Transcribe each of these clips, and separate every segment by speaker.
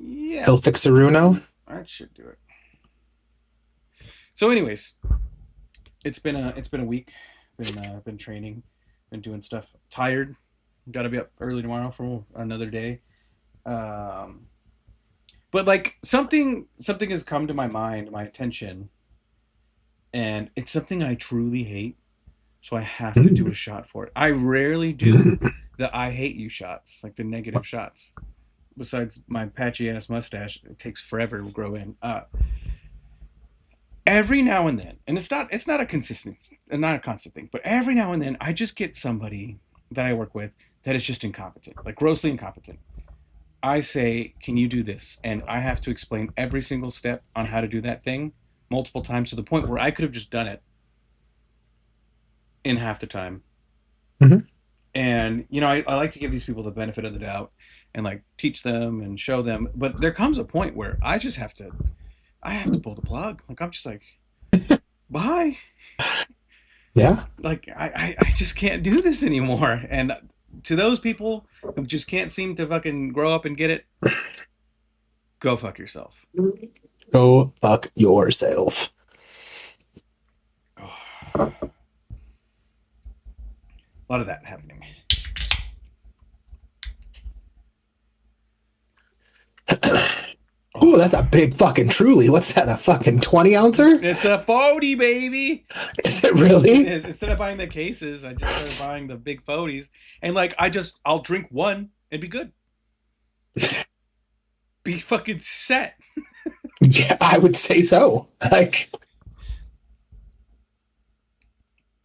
Speaker 1: Yeah,
Speaker 2: Il Fixeruno.
Speaker 1: that should do it. So, anyways, it's been a week. Been training, been doing stuff. Tired. Got to be up early tomorrow for another day. Um, but like something has come to my mind, my attention, and it's something I truly hate. So I have to do a shot for it. I rarely do the I hate you shots, like the negative shots. Besides my patchy ass mustache, it takes forever to grow in. Every now and then, and it's not a consistent, not a constant thing, but every now and then I just get somebody that I work with that is just incompetent, like grossly incompetent. I say, "Can you do this?" And I have to explain every single step on how to do that thing multiple times to the point where I could have just done it in half the time.
Speaker 2: Mhm.
Speaker 1: And I like to give these people the benefit of the doubt and like teach them and show them, but there comes a point where I have to pull the plug. Like I'm just like, bye.
Speaker 2: Yeah.
Speaker 1: Like I just can't do this anymore. And to those people who just can't seem to fucking grow up and get it, go fuck yourself.
Speaker 2: Go fuck yourself.
Speaker 1: Oh, a lot of that happening.
Speaker 2: Ooh,
Speaker 1: Oh,
Speaker 2: that's a big fucking truly. What's that? A fucking 20 ouncer?
Speaker 1: it's a 40, baby.
Speaker 2: Is it
Speaker 1: It
Speaker 2: really?
Speaker 1: is. Instead of buying the cases, I just started buying the big 40s. And like I'll drink one and be good. Be fucking set.
Speaker 2: Yeah, I would say so. Like,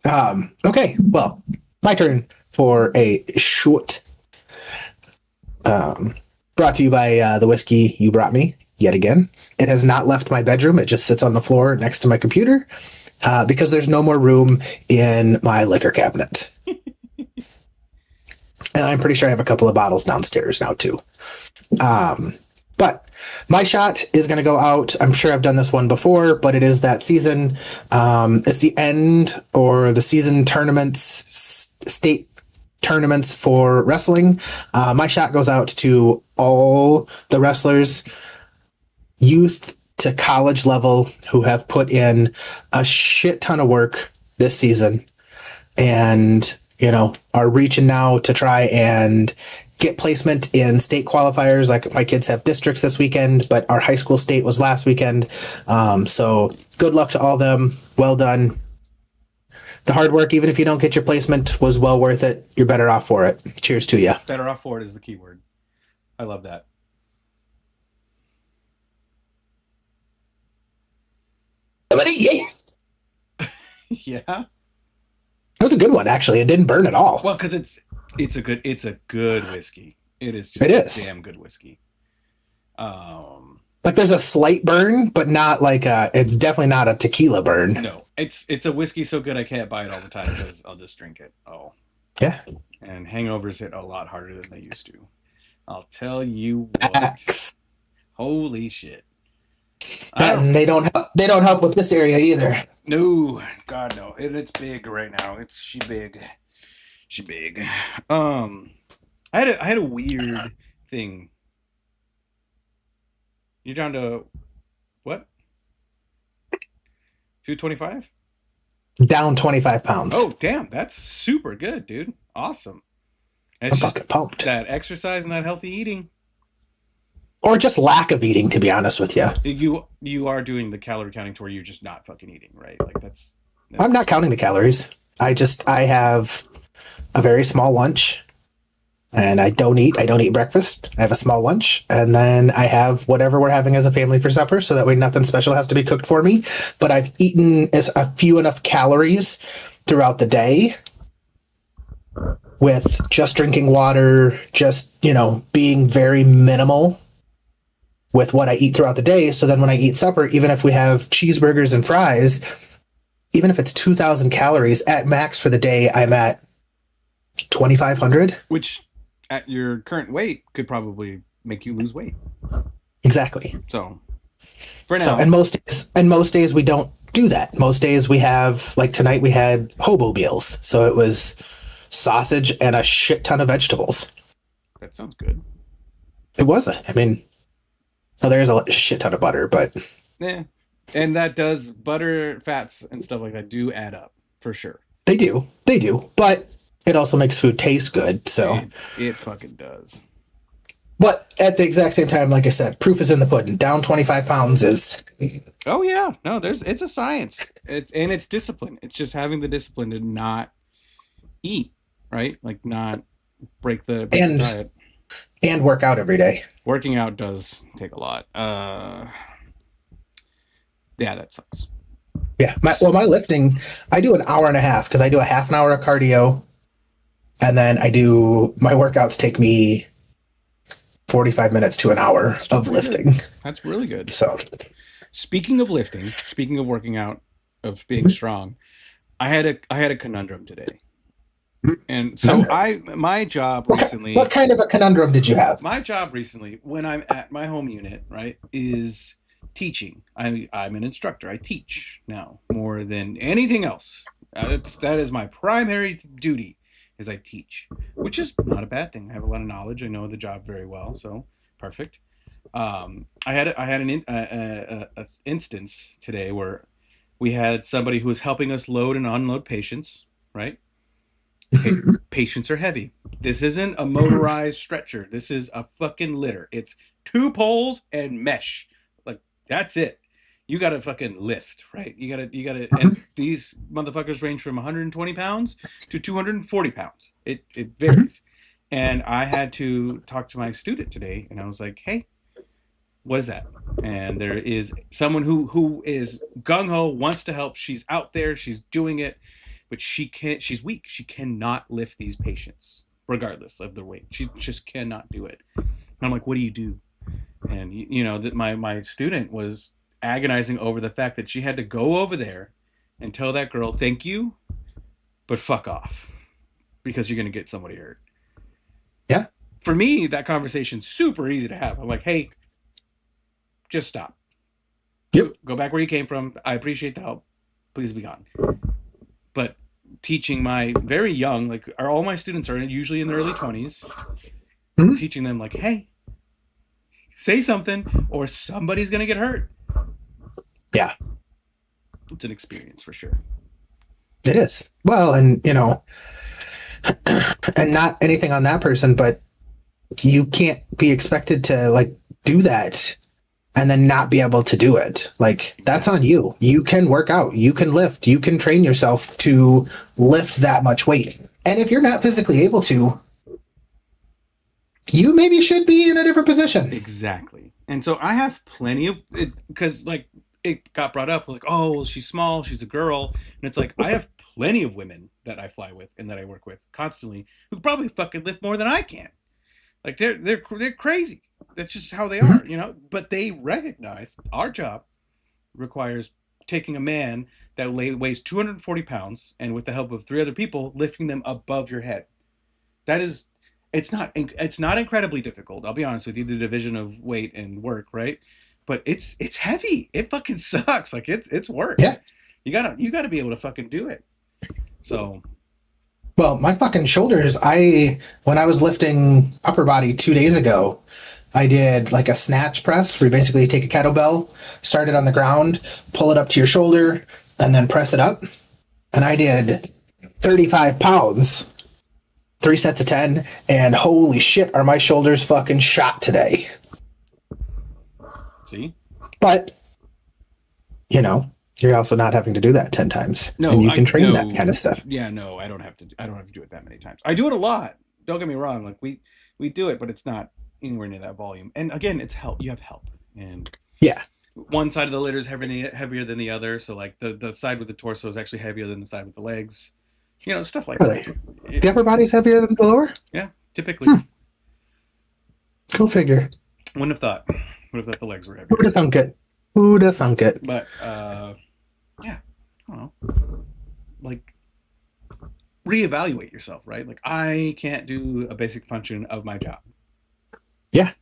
Speaker 2: okay, well, my turn for a short. Um, Brought to you by the whiskey you brought me yet again. It has not left my bedroom. It just sits on the floor next to my computer because there's no more room in my liquor cabinet. And I'm pretty sure I have a couple of bottles downstairs now, too. But my shot is going to go out. I'm sure I've done this one before, but it is that season. It's the end or the season tournaments, state tournaments for wrestling. My shot goes out to all the wrestlers, youth to college level, who have put in a shit ton of work this season and, are reaching now to try and get placement in state qualifiers. Like my kids have districts this weekend, but our high school state was last weekend. So good luck to all of them. Well done. The hard work, even if you don't get your placement, was well worth it. You're better off for it. Cheers to you.
Speaker 1: Better off for it is the key word. I love that.
Speaker 2: Yeah.
Speaker 1: Yeah.
Speaker 2: It was a good one, actually. It didn't burn at all.
Speaker 1: Well, because it's a good whiskey. It is just
Speaker 2: It is.
Speaker 1: damn good whiskey. Um,
Speaker 2: Like there's a slight burn, but not like it's definitely not a tequila burn.
Speaker 1: no, it's a whiskey so good I can't buy it all the time because I'll just drink it. Oh,
Speaker 2: Yeah.
Speaker 1: and hangovers hit a lot harder than they used to. I'll tell you what.
Speaker 2: Facts.
Speaker 1: Holy shit. I don't.
Speaker 2: And they don't help with this area either.
Speaker 1: No, God no. It's big right now. She big. She big. Um, I had a weird thing. You're down to what? 225?
Speaker 2: Down 25 pounds.
Speaker 1: Oh, damn. That's super good, dude. Awesome.
Speaker 2: I'm
Speaker 1: It's just
Speaker 2: fucking pumped.
Speaker 1: that exercise and that healthy eating.
Speaker 2: Or just lack of eating, to be honest with you.
Speaker 1: You are doing the calorie counting to where you're just not fucking eating, right? Like that's
Speaker 2: I'm not counting the calories. I have a very small lunch and I don't eat. I don't eat breakfast. I have a small lunch and then I have whatever we're having as a family for supper. So that way nothing special has to be cooked for me. But I've eaten a few enough calories throughout the day with just drinking water, just, being very minimal with what I eat throughout the day. So then when I eat supper, even if we have cheeseburgers and fries, even if it's 2,000 calories at max for the day, I'm at 2,500.
Speaker 1: which at your current weight could probably make you lose weight.
Speaker 2: Exactly.
Speaker 1: So for
Speaker 2: So,
Speaker 1: now,
Speaker 2: and most days we don't do that. Most days we have, like tonight we had hobo meals. So it was sausage and a shit ton of vegetables.
Speaker 1: that sounds good.
Speaker 2: It wasn't. I mean, So there's a shit ton of butter, but
Speaker 1: Yeah, and that does butter, fats, and stuff like that do add up for sure.
Speaker 2: they do. But it also makes food taste good. So,
Speaker 1: It fucking does.
Speaker 2: but at the exact same time, like I said, proof is in the pudding. Down 25 pounds is
Speaker 1: Oh yeah, no, it's a science. It's discipline. It's just having the discipline to not eat, right? Like not break the
Speaker 2: and
Speaker 1: diet.
Speaker 2: and work out every day.
Speaker 1: Working out does take a lot. Yeah, that sucks.
Speaker 2: Yeah. My lifting, I do an hour and a half because I do a half an hour of cardio, and then I do my workouts take me 45 minutes to an hour of lifting.
Speaker 1: Good. That's really good.
Speaker 2: So,
Speaker 1: Speaking of lifting, speaking of working out, of being strong, I had a conundrum today. And so my job recently
Speaker 2: what kind of a conundrum did you have?
Speaker 1: my job recently when I'm at my home unit, right, is teaching. I'm an instructor. I teach now more than anything else. That is my primary duty is I teach, which is not a bad thing. I have a lot of knowledge. I know the job very well, so perfect. I had a instance today where we had somebody who was helping us load and unload patients, right? Patients are heavy. This isn't a motorized stretcher. This is a fucking litter. It's two poles and mesh. Like that's it. You gotta fucking lift, right? You gotta, and these motherfuckers range from 120 pounds to 240 pounds. It varies. And I had to talk to my student today, and I was like, hey, what is that? And there is someone who is gung ho, wants to help. She's out there, she's doing it, but she can't. She's weak. She cannot lift these patients, regardless of their weight. She just cannot do it. And I'm like, what do you do? And you know that my student was agonizing over the fact that she had to go over there and tell that girl, thank you, but fuck off, because you're gonna get somebody hurt.
Speaker 2: Yeah.
Speaker 1: For me, that conversation's super easy to have. I'm like, hey, just stop.
Speaker 2: Yep.
Speaker 1: Go back where you came from. I appreciate the help. Please be gone. But teaching my very young, like all my students are usually in their early 20s, teaching them like, hey, say something or somebody's going to get hurt.
Speaker 2: Yeah.
Speaker 1: It's an experience for sure.
Speaker 2: It is. Well, and you know, and not anything on that person, but you can't be expected to like do that and then not be able to do it. Like that's on you. You can work out, you can lift, you can train yourself to lift that much weight. And if you're not physically able to, you maybe should be in a different position.
Speaker 1: Exactly. And so I have plenty of it because like it got brought up like, oh, well, she's small, she's a girl. And it's like, I have plenty of women that I fly with and that I work with constantly who probably fucking lift more than I can. Like they're crazy. That's just how they are, you know. But they recognize our job requires taking a man that weighs 240 pounds and with the help of three other people lifting them above your head. That is, it's not incredibly difficult. I'll be honest with you. The division of weight and work, right? But it's heavy. It fucking sucks. Like it's work.
Speaker 2: Yeah.
Speaker 1: You gotta be able to fucking do it. So
Speaker 2: Well, my fucking shoulders, when I was lifting upper body 2 days ago, I did like a snatch press where you basically take a kettlebell, start it on the ground, pull it up to your shoulder, and then press it up. And I did 35 pounds, 3 sets of 10, and holy shit, are my shoulders fucking shot today.
Speaker 1: see?
Speaker 2: But, you know, you're also not having to do that 10 times.
Speaker 1: No,
Speaker 2: and you can train that kind of stuff.
Speaker 1: Yeah, no, I don't have to do it that many times. I do it a lot. Don't get me wrong. Like we do it, but it's not anywhere near that volume. And again, it's help. You have help. And
Speaker 2: Yeah.
Speaker 1: one side of the litter is heavier than the other. So like the side with the torso is actually heavier than the side with the legs. You know, stuff like
Speaker 2: Really?
Speaker 1: that.
Speaker 2: The upper body's heavier than the lower?
Speaker 1: Yeah, typically.
Speaker 2: Go figure.
Speaker 1: Wouldn't have thought. Would have thought the legs were heavier.
Speaker 2: Who'd have thunk it? Who'd have thunk it?
Speaker 1: But yeah, I don't know. Like reevaluate yourself, right? Like I can't do a basic function of my job.
Speaker 2: Yeah.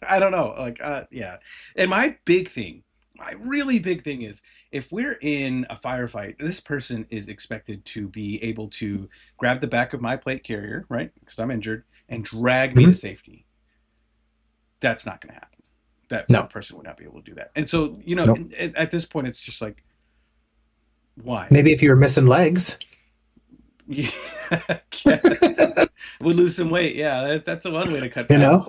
Speaker 1: I don't know. Like yeah. And my big thing my really big thing is if we're in a firefight, this person is expected to be able to grab the back of my plate carrier, right? Because I'm injured, and drag me to
Speaker 2: Mhm.
Speaker 1: safety. That's not going to happen. That
Speaker 2: No,
Speaker 1: person would not be able to do that. And so, you know,
Speaker 2: nope.
Speaker 1: at this point, it's just like, why?
Speaker 2: Maybe if you were missing legs.
Speaker 1: Yeah, I guess. Would lose some weight. Yeah, that's a one way to cut
Speaker 2: You know,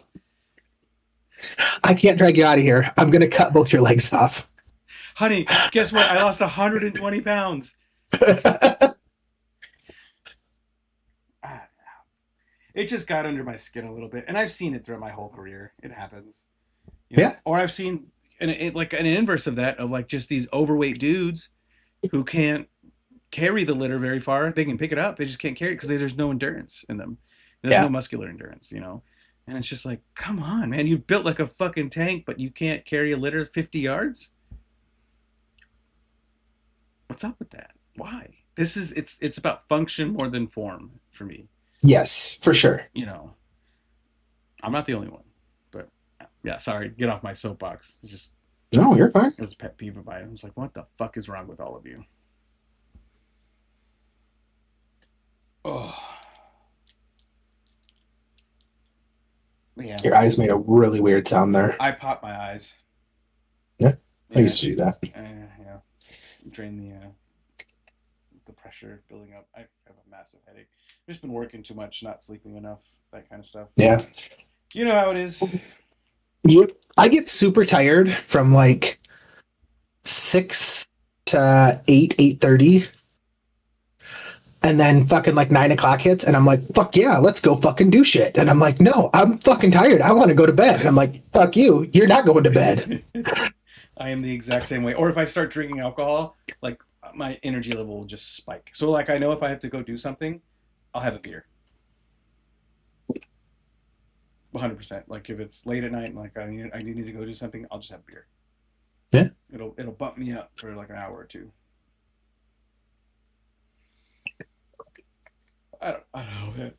Speaker 1: fats.
Speaker 2: I can't drag you out of here. I'm going to cut both your legs off.
Speaker 1: Honey, guess what? I lost 120 pounds. Ah, it just got under my skin a little bit, and I've seen it throughout my whole career. It happens, you know.
Speaker 2: Yeah.
Speaker 1: Or I've seen like an inverse of that, of like just these overweight dudes who can't carry the litter very far. They can pick it up, they just can't carry it because there's no endurance in them. There's no
Speaker 2: Yeah.
Speaker 1: muscular endurance, you know. And it's just like, come on, man, you built like a fucking tank, but you can't carry a litter 50 yards. What's up with that? Why? This is it's about function more than form for me.
Speaker 2: Yes, for sure.
Speaker 1: You know, I'm not the only one, but yeah, sorry, get off my soapbox. It's just
Speaker 2: No, you're fine.
Speaker 1: it was a pet peeve of mine. I was like, what the fuck is wrong with all of you? Oh, yeah.
Speaker 2: Your eyes made a really weird sound there.
Speaker 1: I popped my eyes.
Speaker 2: Yeah, I
Speaker 1: Yeah,
Speaker 2: used to do that.
Speaker 1: yeah. Drain the pressure building up. I have a massive headache. I've just been working too much, not sleeping enough, that kind of stuff.
Speaker 2: Yeah.
Speaker 1: You know how it is.
Speaker 2: Yep. I get super tired from like 6 to 8, 8:30. And then fucking like 9 o'clock hits, and I'm like, fuck yeah, let's go fucking do shit. And I'm like, no, I'm fucking tired. I want to go to bed. And I'm like, fuck you. You're not going to bed.
Speaker 1: I am the exact same way. Or if I start drinking alcohol, like my energy level will just spike. So like I know if I have to go do something, I'll have a beer. 100%. Like if it's late at night and like I need to go do something, I'll just have beer.
Speaker 2: Yeah.
Speaker 1: It'll bump me up for like an hour or two. I don't know, man.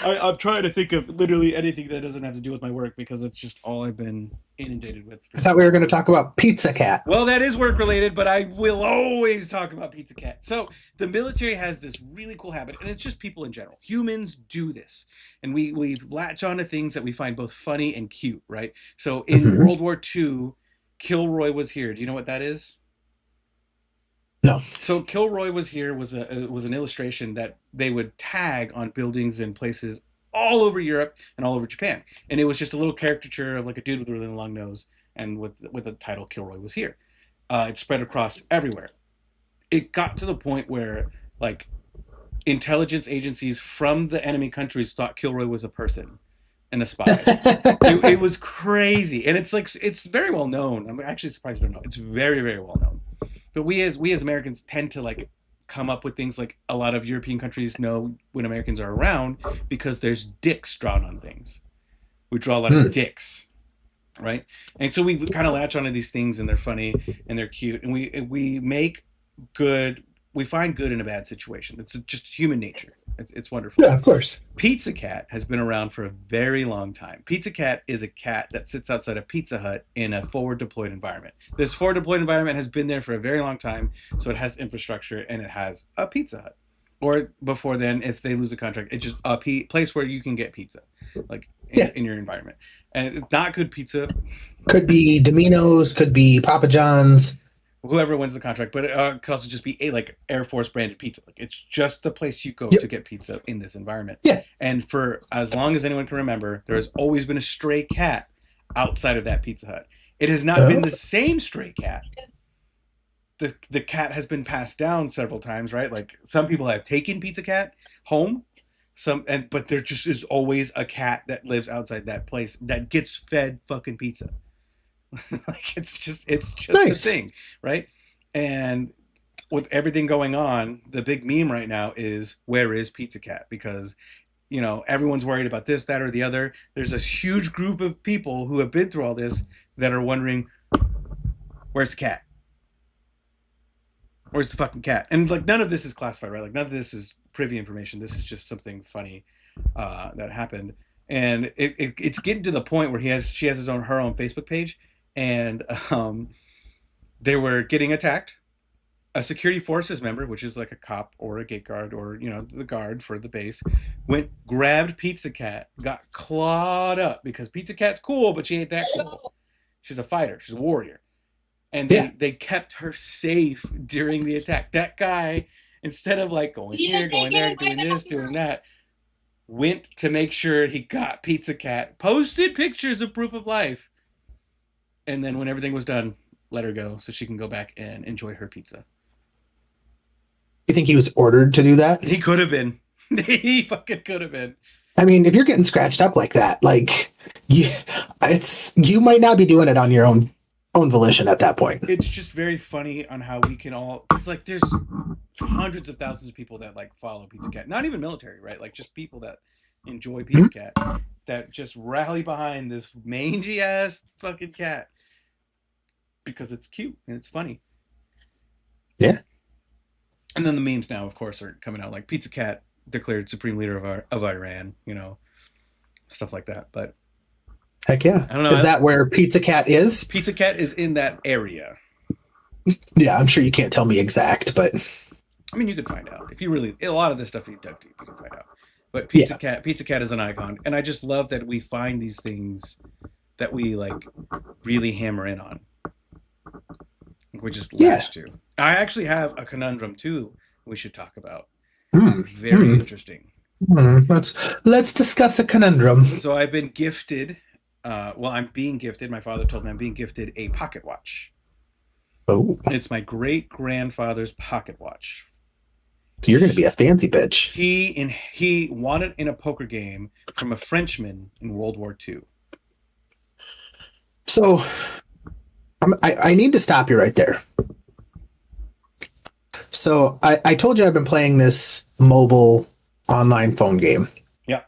Speaker 1: I'm trying to think of literally anything that doesn't have to do with my work because it's just all I've been inundated with.
Speaker 2: I thought we were going to talk about Pizza Cat.
Speaker 1: Well, that is work related, but I will always talk about Pizza Cat. So the military has this really cool habit, and it's just people in general. Humans do this, and we latch onto things that we find both funny and cute, right? So in
Speaker 2: Mhm.
Speaker 1: World War II, Kilroy was here. Do you know what that is?
Speaker 2: No.
Speaker 1: So Kilroy was here was an illustration that they would tag on buildings and places all over Europe and all over Japan, and it was just a little caricature of like a dude with a really long nose and with the title Kilroy was here. It spread across everywhere. It got to the point where like intelligence agencies from the enemy countries thought Kilroy was a person and a spy. It was crazy, and it's like it's very well known. I'm actually surprised I don't know. It's very very well known. But we as Americans tend to like come up with things like a lot of European countries know when Americans are around because there's dicks drawn on things. We draw a lot of
Speaker 2: Hmm.
Speaker 1: dicks, right? And so we kind of latch onto these things, and they're funny and they're cute, and we make good. We find good in a bad situation. It's just human nature. It's wonderful.
Speaker 2: Yeah, of course.
Speaker 1: Pizza Cat has been around for a very long time. Pizza Cat is a cat that sits outside a Pizza Hut in a forward deployed environment. This forward deployed environment has been there for a very long time, so it has infrastructure and it has a Pizza Hut. Or before then, if they lose a contract, it's just a place where you can get pizza, like
Speaker 2: Yeah.
Speaker 1: in your environment. And it's not good pizza.
Speaker 2: Could be Domino's, could be Papa John's.
Speaker 1: Whoever wins the contract, but it could also just be a like Air Force branded pizza. Like it's just the place you go
Speaker 2: Yep.
Speaker 1: to get pizza in this environment.
Speaker 2: Yeah.
Speaker 1: And for as long as anyone can remember, there has always been a stray cat outside of that Pizza Hut. It has not been the same stray cat. The cat has been passed down several times, right? Like some people have taken Pizza Cat home, but there just is always a cat that lives outside that place that gets fed fucking pizza. Like it's just
Speaker 2: Nice.
Speaker 1: the thing, right? And with everything going on, the big meme right now is where is Pizza Cat? Because you know everyone's worried about this, that, or the other. There's this huge group of people who have been through all this that are wondering, where's the cat? Where's the fucking cat? And like none of this is classified, right? Like none of this is privy information. This is just something funny that happened, and it's getting to the point where she has her own Facebook page, and They were getting attacked. A security forces member, which is like a cop or a gate guard or the guard for the base, went grabbed Pizza Cat, got clawed up because Pizza Cat's cool, but she ain't that cool. She's a fighter. She's a warrior, and
Speaker 2: Yeah.
Speaker 1: they kept her safe during the attack. That guy, instead of like going here, going there, doing this, doing that, went to make sure he got Pizza Cat, posted pictures of proof of life, and then when everything was done, let her go so she can go back and enjoy her pizza.
Speaker 2: You think he was ordered to do that?
Speaker 1: He could have been. He fucking could have been.
Speaker 2: I mean, if you're getting scratched up like that, like you might not be doing it on your own volition at that point.
Speaker 1: It's just very funny on how we can all. It's like there's hundreds of thousands of people that like follow Pizza Cat. Not even military, right? Like just people that enjoy Pizza Cat that just rally behind this mangy ass fucking cat because it's cute and it's funny.
Speaker 2: Yeah.
Speaker 1: And then the memes now, of course, are coming out like Pizza Cat declared supreme leader of Iran, stuff like that. But
Speaker 2: heck yeah.
Speaker 1: I don't know.
Speaker 2: Is that where Pizza Cat is?
Speaker 1: Pizza Cat is in that area.
Speaker 2: Yeah, I'm sure you can't tell me exact, but
Speaker 1: I mean, you could find out if you really. A lot of this stuff you dug deep, you can find out. But Pizza Cat is an icon, and I just love that we find these things that we like really hammer in on. We just latch to. I actually have a conundrum too. We should talk about. Very interesting.
Speaker 2: Let's discuss a conundrum.
Speaker 1: So I've been gifted. I'm being gifted. My father told me I'm being gifted a pocket watch.
Speaker 2: Oh,
Speaker 1: it's my great grandfather's pocket watch.
Speaker 2: So you're going to be a fancy bitch.
Speaker 1: He won it in a poker game from a Frenchman in World War II.
Speaker 2: So I need to stop you right there. So I told you I've been playing this mobile online phone game.
Speaker 1: Yeah.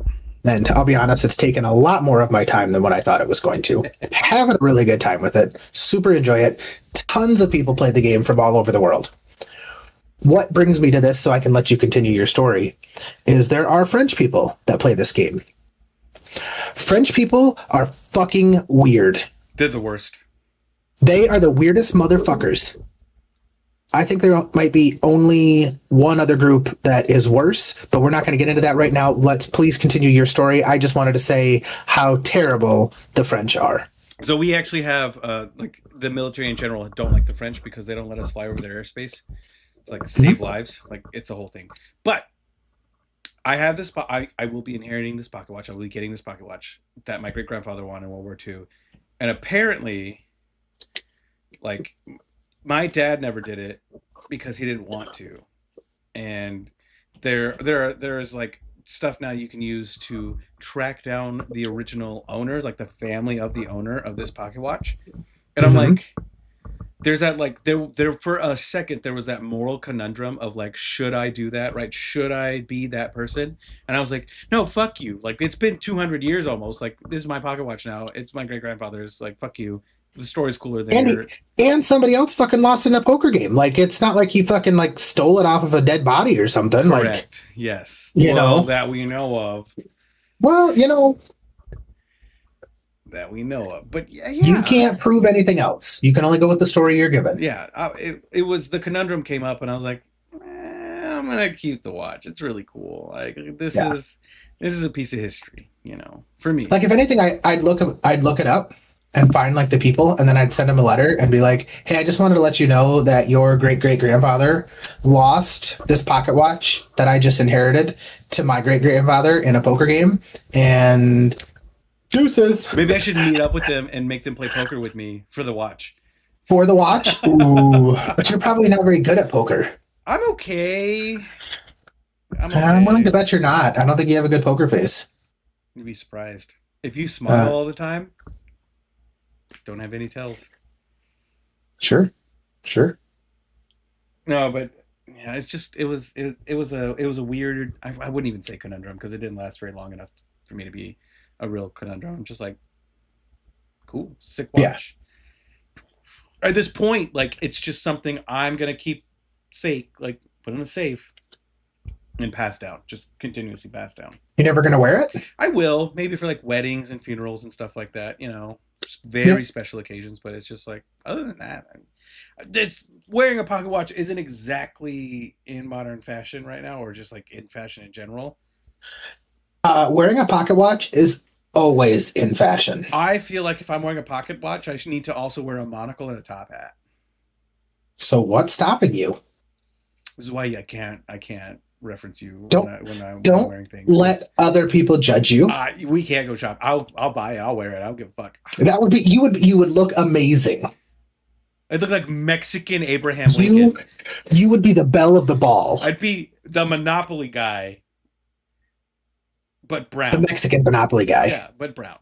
Speaker 2: And I'll be honest, it's taken a lot more of my time than what I thought it was going to. Having a really good time with it. Super enjoy it. Tons of people play the game from all over the world. What brings me to this, so I can let you continue your story, is there are French people that play this game. French people are fucking weird.
Speaker 1: They're the worst.
Speaker 2: They are the weirdest motherfuckers. I think there might be only one other group that is worse, but we're not going to get into that right now. Let's please continue your story. I just wanted to say how terrible the French are.
Speaker 1: So we actually have, like, the military in general don't like the French because they don't let us fly over their airspace. Like, save lives. Like, it's a whole thing. But I have this, I will be inheriting this pocket watch. I will be getting this pocket watch that my great-grandfather won in World War II. And apparently, like, my dad never did it because he didn't want to. And there's like stuff now you can use to track down the original owner, like the family of the owner of this pocket watch. And I'm like, there's that, like, there for a second there was that moral conundrum of like, should I do that, right? Should I be that person? And I was like, no, fuck you. Like, it's been 200 years almost. Like, this is my pocket watch now. It's my great grandfather's. Like, fuck you. The story's cooler than
Speaker 2: and somebody else fucking lost in a poker game. Like, it's not like he fucking like stole it off of a dead body or something.
Speaker 1: Correct.
Speaker 2: Like,
Speaker 1: yes.
Speaker 2: You know
Speaker 1: that we know of.
Speaker 2: Well,
Speaker 1: that we know of, but yeah,
Speaker 2: you can't prove anything else. You can only go with the story you're given.
Speaker 1: Yeah, it was the conundrum came up, and I was like, I'm gonna keep the watch. It's really cool. Like, this is a piece of history, for me.
Speaker 2: Like, if anything, I'd look it up and find like the people, and then I'd send them a letter and be like, hey, I just wanted to let you know that your great-great-grandfather lost this pocket watch that I just inherited to my great-grandfather in a poker game, and deuces.
Speaker 1: Maybe I should meet up with them and make them play poker with me for the watch.
Speaker 2: For the watch? Ooh. But you're probably not very good at poker.
Speaker 1: I'm okay.
Speaker 2: I'm willing to bet you're not. I don't think you have a good poker face.
Speaker 1: You'd be surprised. If you smile all the time, don't have any tells.
Speaker 2: Sure.
Speaker 1: No, but yeah, it's just it was a weird. I wouldn't even say conundrum because it didn't last very long enough for me to be a real conundrum. I'm just like, cool, sick watch. Yeah. At this point, like, it's just something I'm gonna keep safe, like, put in a safe and pass down, just continuously pass down.
Speaker 2: You're never gonna wear it?
Speaker 1: I will, maybe for like weddings and funerals and stuff like that, very special occasions, but it's just like other than that, it's wearing a pocket watch isn't exactly in modern fashion right now, or just like in fashion in general.
Speaker 2: Wearing a pocket watch is always in fashion.
Speaker 1: I feel like if I'm wearing a pocket watch, I should need to also wear a monocle and a top hat.
Speaker 2: So what's stopping you?
Speaker 1: This is why I can't reference you
Speaker 2: Don't
Speaker 1: when I'm
Speaker 2: don't
Speaker 1: wearing things.
Speaker 2: let other people judge you.
Speaker 1: We can't go shop. I'll buy it. I'll wear it. I don't give a fuck.
Speaker 2: That would be you would look amazing.
Speaker 1: I'd look like Mexican Abraham
Speaker 2: You
Speaker 1: Lincoln.
Speaker 2: you would be the belle of the ball.
Speaker 1: I'd be the Monopoly guy, but
Speaker 2: The
Speaker 1: brown.
Speaker 2: Mexican Monopoly guy.
Speaker 1: Yeah, but brown.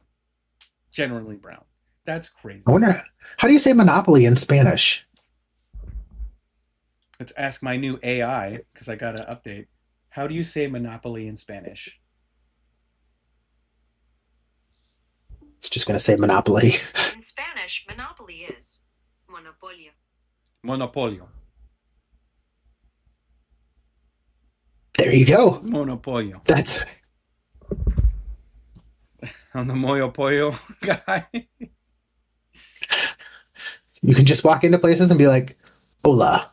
Speaker 1: Generally brown. That's crazy.
Speaker 2: I wonder how do you say Monopoly in Spanish?
Speaker 1: Let's ask my new AI because I got an update. How do you say Monopoly in Spanish?
Speaker 2: It's just gonna say Monopoly.
Speaker 3: In Spanish, monopoly is monopolio.
Speaker 1: Monopolio.
Speaker 2: There you go.
Speaker 1: Monopolio.
Speaker 2: That's
Speaker 1: I'm the Moyo Pollo guy.
Speaker 2: you can just walk into places and be like, "Hola,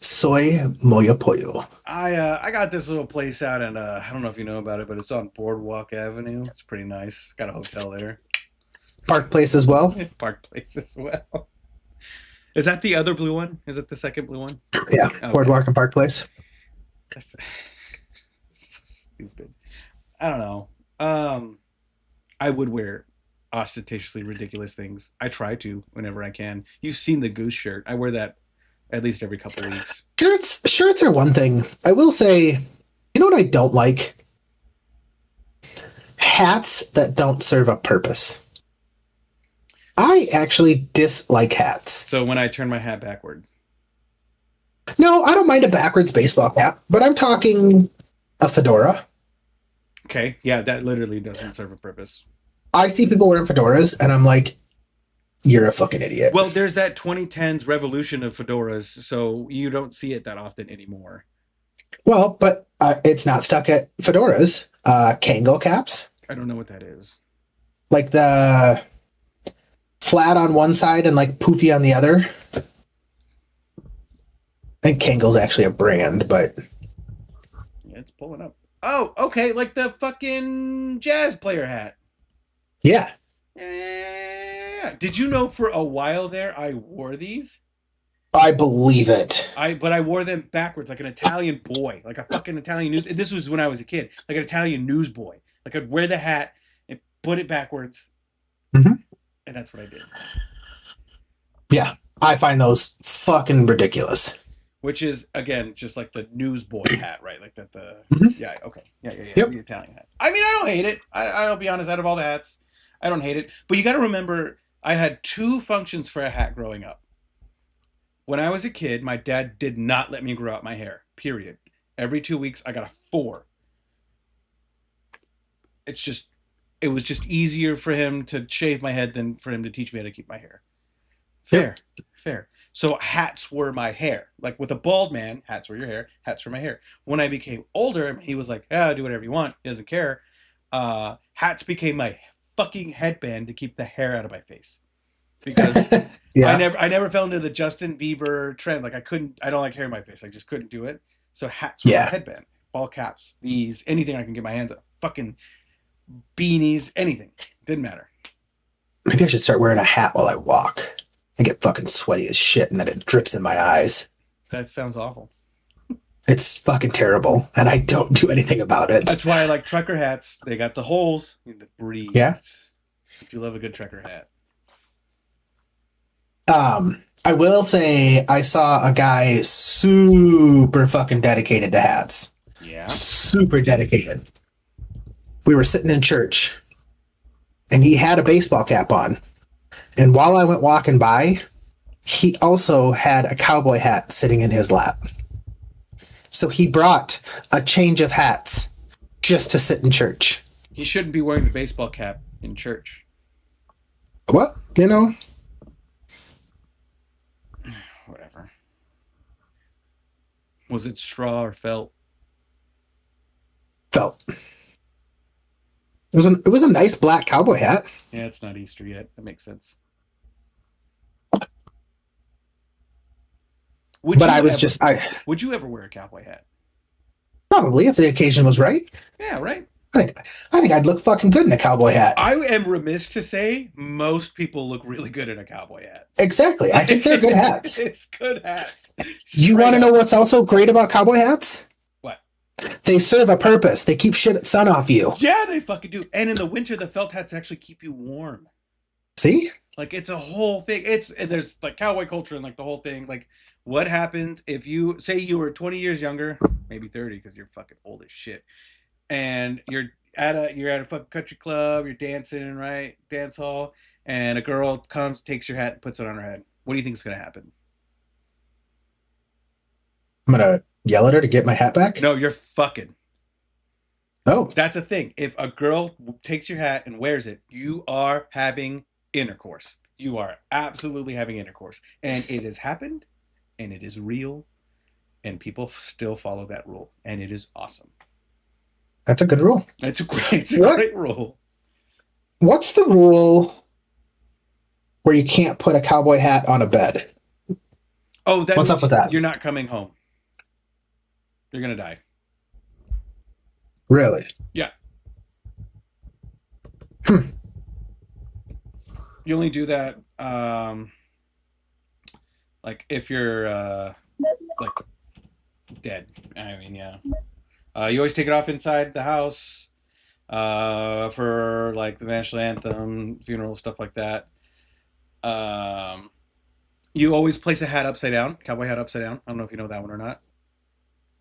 Speaker 2: soy Moyo Pollo."
Speaker 1: I got this little place out in I don't know if you know about it, but it's on Boardwalk Avenue. It's pretty nice. Got a hotel there.
Speaker 2: Park Place as well.
Speaker 1: Park Place as well. Is that the other blue one? Is that the second blue one?
Speaker 2: Yeah,
Speaker 1: Okay.
Speaker 2: Boardwalk and Park Place.
Speaker 1: That's so stupid. I don't know. I would wear ostentatiously ridiculous things. I try to whenever I can. You've seen the goose shirt. I wear that at least every couple of weeks.
Speaker 2: Shirts are one thing. I will say, you know what I don't like? Hats that don't serve a purpose. I actually dislike hats.
Speaker 1: So when I turn my hat backward.
Speaker 2: No, I don't mind a backwards baseball cap, but I'm talking a fedora.
Speaker 1: Okay, yeah, that literally doesn't serve a purpose.
Speaker 2: I see people wearing fedoras, and I'm like, you're a fucking idiot.
Speaker 1: Well, there's that 2010s revolution of fedoras, so you don't see it that often anymore.
Speaker 2: Well, but it's not stuck at fedoras. Kango caps,
Speaker 1: I don't know what that is.
Speaker 2: like the flat on one side and like poofy on the other. I think Kango's actually a brand, but
Speaker 1: Yeah, it's pulling up. Oh, okay, like the fucking jazz player hat.
Speaker 2: yeah.
Speaker 1: Yeah. Did you know for a while there I wore these?
Speaker 2: I believe it.
Speaker 1: But I wore them backwards like an Italian boy, like a fucking Italian news. This was when I was a kid, like an Italian newsboy. Like I'd wear the hat and put it backwards,
Speaker 2: Mhm.
Speaker 1: and that's what I did.
Speaker 2: Yeah, I find those fucking ridiculous.
Speaker 1: Which is again just like the newsboy hat, right? Like that.
Speaker 2: Mhm.
Speaker 1: Yeah. Okay. Yeah.
Speaker 2: Yep.
Speaker 1: The Italian hat. I mean, I don't hate it. I'll be honest. Out of all the hats, I don't hate it. But you got to remember, I had two functions for a hat growing up. When I was a kid, my dad did not let me grow out my hair. Period. Every 2 weeks, I got a 4. It was just easier for him to shave my head than for him to teach me how to keep my hair. Fair, fair. So hats were my hair. Like with a bald man, hats were your hair. Hats were my hair. When I became older, he was like, "Ah, do whatever you want." He doesn't care. Hats became my fucking headband to keep the hair out of my face because
Speaker 2: Yeah.
Speaker 1: I never fell into the Justin Bieber trend. Like I don't like hair in my face. I just couldn't do it. So hats were my headband, ball caps, these, anything I can get my hands on, fucking beanies, anything. Didn't matter.
Speaker 2: Maybe I should start wearing a hat while I walk. I get fucking sweaty as shit, and then it drips in my eyes.
Speaker 1: That sounds awful.
Speaker 2: It's fucking terrible, and I don't do anything about it.
Speaker 1: That's why I like trucker hats. They got the holes in the breeze.
Speaker 2: Yeah.
Speaker 1: I do love a good trucker hat.
Speaker 2: I will say I saw a guy super fucking dedicated to hats.
Speaker 1: Yeah.
Speaker 2: Super dedicated. We were sitting in church, and he had a baseball cap on. And while I went walking by, he also had a cowboy hat sitting in his lap. So he brought a change of hats just to sit in church.
Speaker 1: He shouldn't be wearing the baseball cap in church.
Speaker 2: What? You know?
Speaker 1: Whatever. Was it straw or felt?
Speaker 2: Felt. It was a nice black cowboy hat.
Speaker 1: Yeah, it's not Easter yet. That makes sense.
Speaker 2: But I was just
Speaker 1: Would you ever wear a cowboy hat?
Speaker 2: probably if the occasion was right.
Speaker 1: Yeah, right.
Speaker 2: I think I'd look fucking good in a cowboy hat.
Speaker 1: I am remiss to say most people look really good in a cowboy hat.
Speaker 2: Exactly. I think they're good hats.
Speaker 1: It's good hats.
Speaker 2: You want to know what's also great about cowboy hats?
Speaker 1: What?
Speaker 2: They serve a purpose. They keep shit sun off you.
Speaker 1: Yeah, they fucking do. And in the winter, the felt hats actually keep you warm.
Speaker 2: See?
Speaker 1: Like, it's a whole thing. There's like cowboy culture and like the whole thing. Like, what happens if you say you were 20 years younger, maybe 30 because you're fucking old as shit, and you're at a fucking country club, you're dancing, right? Dance hall, and a girl comes, takes your hat, and puts it on her head. What do you think is gonna happen?
Speaker 2: I'm gonna yell at her to get my hat back.
Speaker 1: No, you're fucking.
Speaker 2: Oh,
Speaker 1: That's a thing. If a girl takes your hat and wears it, you are having intercourse. You are absolutely having intercourse. And it has happened, and it is real, and people still follow that rule, and it is awesome.
Speaker 2: that's a good rule.
Speaker 1: It's a great rule.
Speaker 2: What's the rule where you can't put a cowboy hat on a bed?
Speaker 1: Oh,
Speaker 2: What's up with that?
Speaker 1: You're not coming home. You're gonna die.
Speaker 2: Really?
Speaker 1: Yeah. You only do that like if you're like dead. I mean, yeah. You always take it off inside the house for like the national anthem, funeral, stuff like that. You always place a hat upside down, cowboy hat upside down. I don't know if you know that one or not.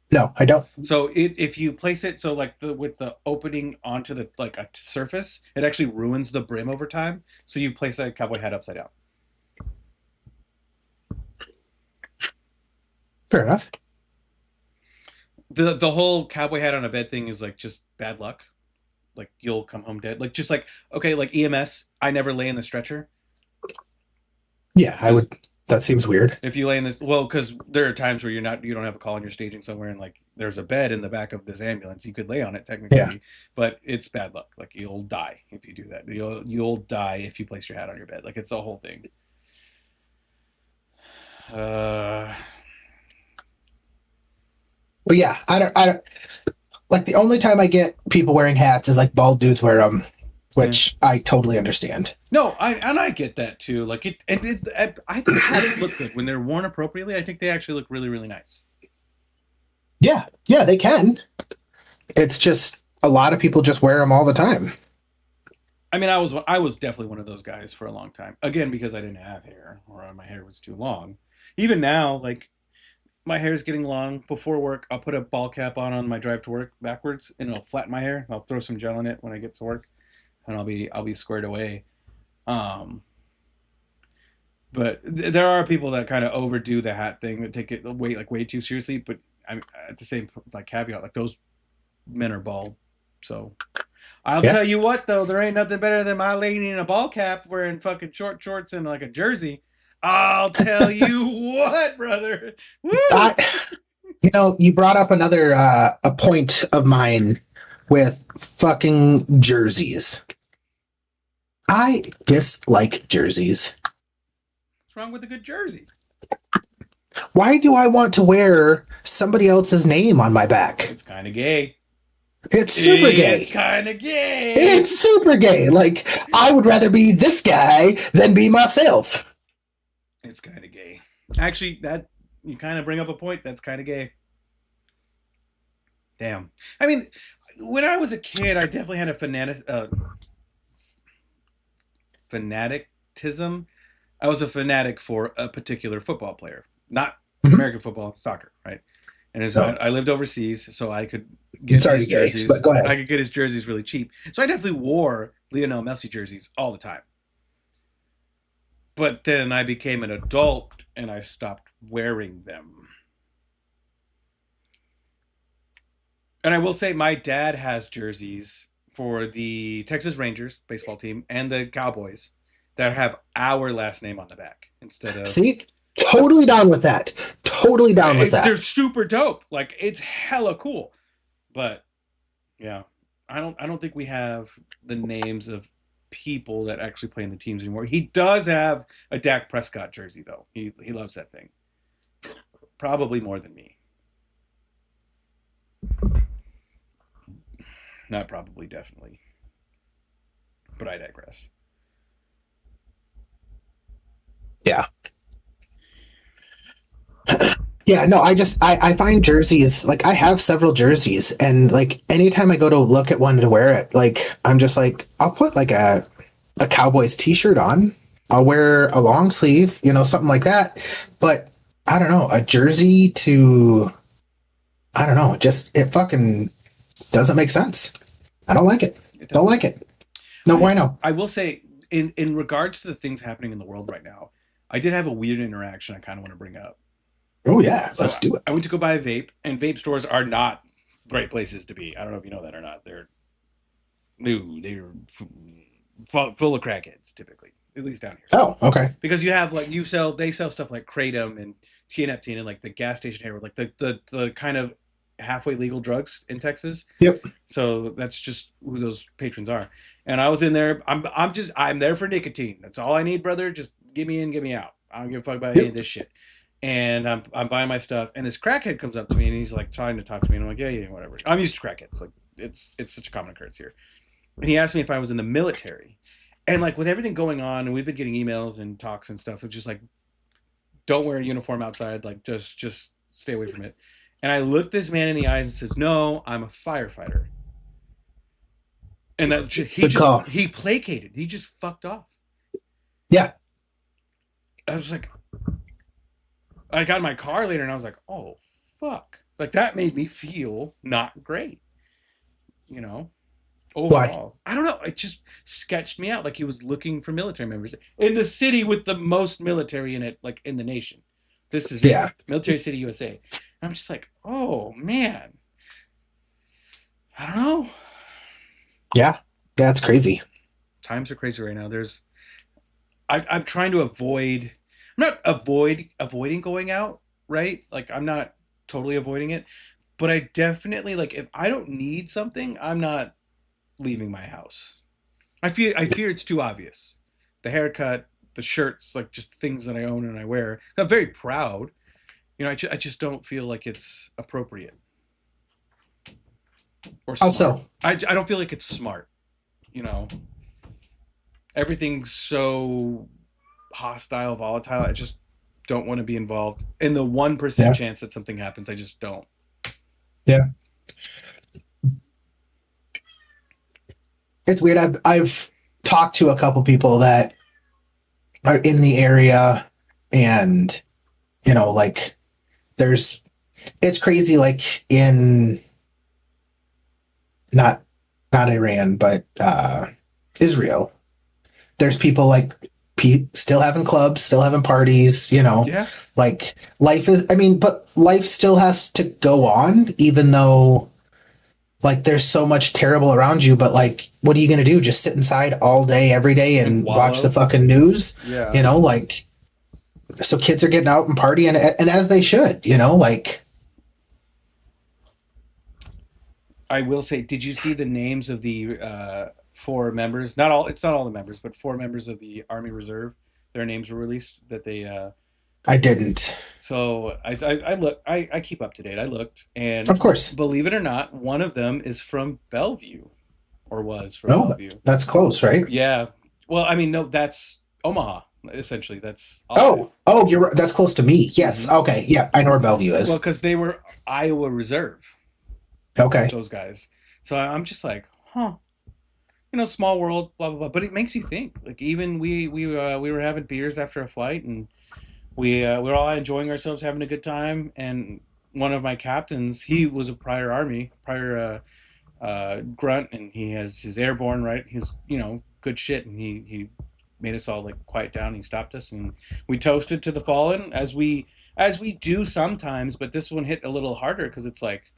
Speaker 2: No, I don't.
Speaker 1: So if you place it so like with the opening onto the like a surface, it actually ruins the brim over time. So you place a cowboy hat upside down.
Speaker 2: Fair enough.
Speaker 1: The whole cowboy hat on a bed thing is like just bad luck. Like you'll come home dead. Like just like okay, like EMS, I never lay in the stretcher.
Speaker 2: Yeah, I would. That seems weird.
Speaker 1: If you lay in this, well, because there are times where you don't have a call and you're staging somewhere and like there's a bed in the back of this ambulance. You could lay on it technically,
Speaker 2: Yeah.
Speaker 1: but it's bad luck. Like you'll die if you do that. You'll die if you place your hat on your bed. Like it's the whole thing.
Speaker 2: But yeah, I don't like the only time I get people wearing hats is like bald dudes wear them, which I totally understand.
Speaker 1: No, I get that too. Like I think hats look good when they're worn appropriately. I think they actually look really, really nice.
Speaker 2: Yeah, they can. It's just a lot of people just wear them all the time.
Speaker 1: I mean, I was definitely one of those guys for a long time. Again, because I didn't have hair or my hair was too long. Even now, like my hair is getting long. Before work, I'll put a ball cap on my drive to work backwards, and it'll flatten my hair. I'll throw some gel in it when I get to work, and I'll be squared away. But there are people that kind of overdo the hat thing that take it way too seriously. But I'm at the same like caveat, like those men are bald. So I'll tell you what though, there ain't nothing better than my lady in a ball cap wearing fucking short shorts and like a jersey. I'll tell you what, brother. Woo!
Speaker 2: You brought up another a point of mine with fucking jerseys. I dislike jerseys.
Speaker 1: What's wrong with a good jersey?
Speaker 2: Why do I want to wear somebody else's name on my back?
Speaker 1: It's kind of gay.
Speaker 2: It's super gay.
Speaker 1: It's kind of gay.
Speaker 2: It's super gay. Like, I would rather be this guy than be myself.
Speaker 1: It's kind of gay. Actually, that you kind of bring up a point that's kind of gay. Damn. I mean, when I was a kid, I definitely had a fanaticism. I was a fanatic for a particular football player, not American football, soccer, right? And I lived overseas, so I could get his jerseys.
Speaker 2: But go ahead.
Speaker 1: I could get his jerseys really cheap, so I definitely wore Lionel Messi jerseys all the time. But then I became an adult and I stopped wearing them. And I will say my dad has jerseys for the Texas Rangers baseball team and the Cowboys that have our last name on the back instead of...
Speaker 2: See? Totally down with that. Totally down with that.
Speaker 1: They're super dope. Like, it's hella cool. But, yeah. I don't think we have the names of people that actually play in the teams anymore. He does have a Dak Prescott jersey though. He loves that thing. Probably more than me. Not probably, definitely. But I digress.
Speaker 2: Yeah. Yeah, no, I find jerseys, like I have several jerseys, and like anytime I go to look at one to wear it, like I'm just like I'll put like a Cowboys t-shirt on. I'll wear a long sleeve, something like that. But I don't know, a jersey to I don't know, just it fucking doesn't make sense. I don't like it. Don't like it. No bueno.
Speaker 1: I will say, in regards to the things happening in the world right now, I did have a weird interaction I kind of want to bring up.
Speaker 2: Oh yeah,
Speaker 1: So
Speaker 2: let's do it.
Speaker 1: I went to go buy a vape, and vape stores are not great places to be. I don't know if you know that or not. They're new. They're full of crackheads typically, at least down here.
Speaker 2: Oh, okay.
Speaker 1: Because you have like they sell stuff like kratom and TNFT and like the gas station here, like the kind of halfway legal drugs in Texas.
Speaker 2: Yep.
Speaker 1: So that's just who those patrons are. And I was in there. I'm there for nicotine. That's all I need, brother. Just get me in, get me out. I don't give a fuck about any of this shit. And I'm buying my stuff, and this crackhead comes up to me, and he's like trying to talk to me, and I'm like, yeah, whatever. I'm used to crackheads. Like it's such a common occurrence here. And he asked me if I was in the military, and like with everything going on, and we've been getting emails and talks and stuff. It's just like, don't wear a uniform outside. Like just stay away from it. And I looked this man in the eyes and says, no, I'm a firefighter. And that he placated. He just fucked off.
Speaker 2: Yeah.
Speaker 1: I was like, I got in my car later and I was like, oh, fuck. Like that made me feel not great. Overall. Why? I don't know. It just sketched me out like he was looking for military members in the city with the most military in it, like in the nation. This is it. Military City, USA. And I'm just like, oh, man. I don't know.
Speaker 2: Yeah. That's crazy.
Speaker 1: Times are crazy right now. I'm trying to avoid... I'm not avoiding going out, right? Like I'm not totally avoiding it, but I definitely like if I don't need something, I'm not leaving my house. I fear it's too obvious. The haircut, the shirts, like just things that I own and I wear. I'm very proud. I just don't feel like it's appropriate. Or smart.
Speaker 2: Also,
Speaker 1: I don't feel like it's smart. Everything's so hostile, volatile. I just don't want to be involved in the 1% chance that something happens. I just don't.
Speaker 2: Yeah. It's weird. I've talked to a couple people that are in the area, and like it's crazy. Like in not Iran, but Israel, there's people like still having clubs, still having parties, like but life still has to go on, even though like there's so much terrible around you. But like, what are you going to do? Just sit inside all day, every day and watch the fucking news?
Speaker 1: Yeah.
Speaker 2: Like, so kids are getting out and partying, and as they should, like.
Speaker 1: I will say, did you see the names of the 4 members? It's not all the members, but 4 members of the Army Reserve. Their names were released that they.
Speaker 2: I didn't.
Speaker 1: So I look. I keep up to date. I looked, and
Speaker 2: of course,
Speaker 1: believe it or not, one of them is from Bellevue, or was from Bellevue.
Speaker 2: That's close, right?
Speaker 1: Yeah. Well, I mean, no, that's Omaha. Essentially, that's.
Speaker 2: Oh, you're right. That's close to me. Yes. Mm-hmm. Okay. Yeah, I know where Bellevue is.
Speaker 1: Well, because they were Iowa Reserve.
Speaker 2: Okay.
Speaker 1: Those guys. So I'm just like, huh. Small world, blah blah blah. But it makes you think. Like even we were having beers after a flight, and we were all enjoying ourselves, having a good time. And one of my captains, he was a prior grunt, and he has his airborne, right? He's good shit, and he made us all like quiet down. He stopped us, and we toasted to the fallen as we do sometimes. But this one hit a little harder because it's like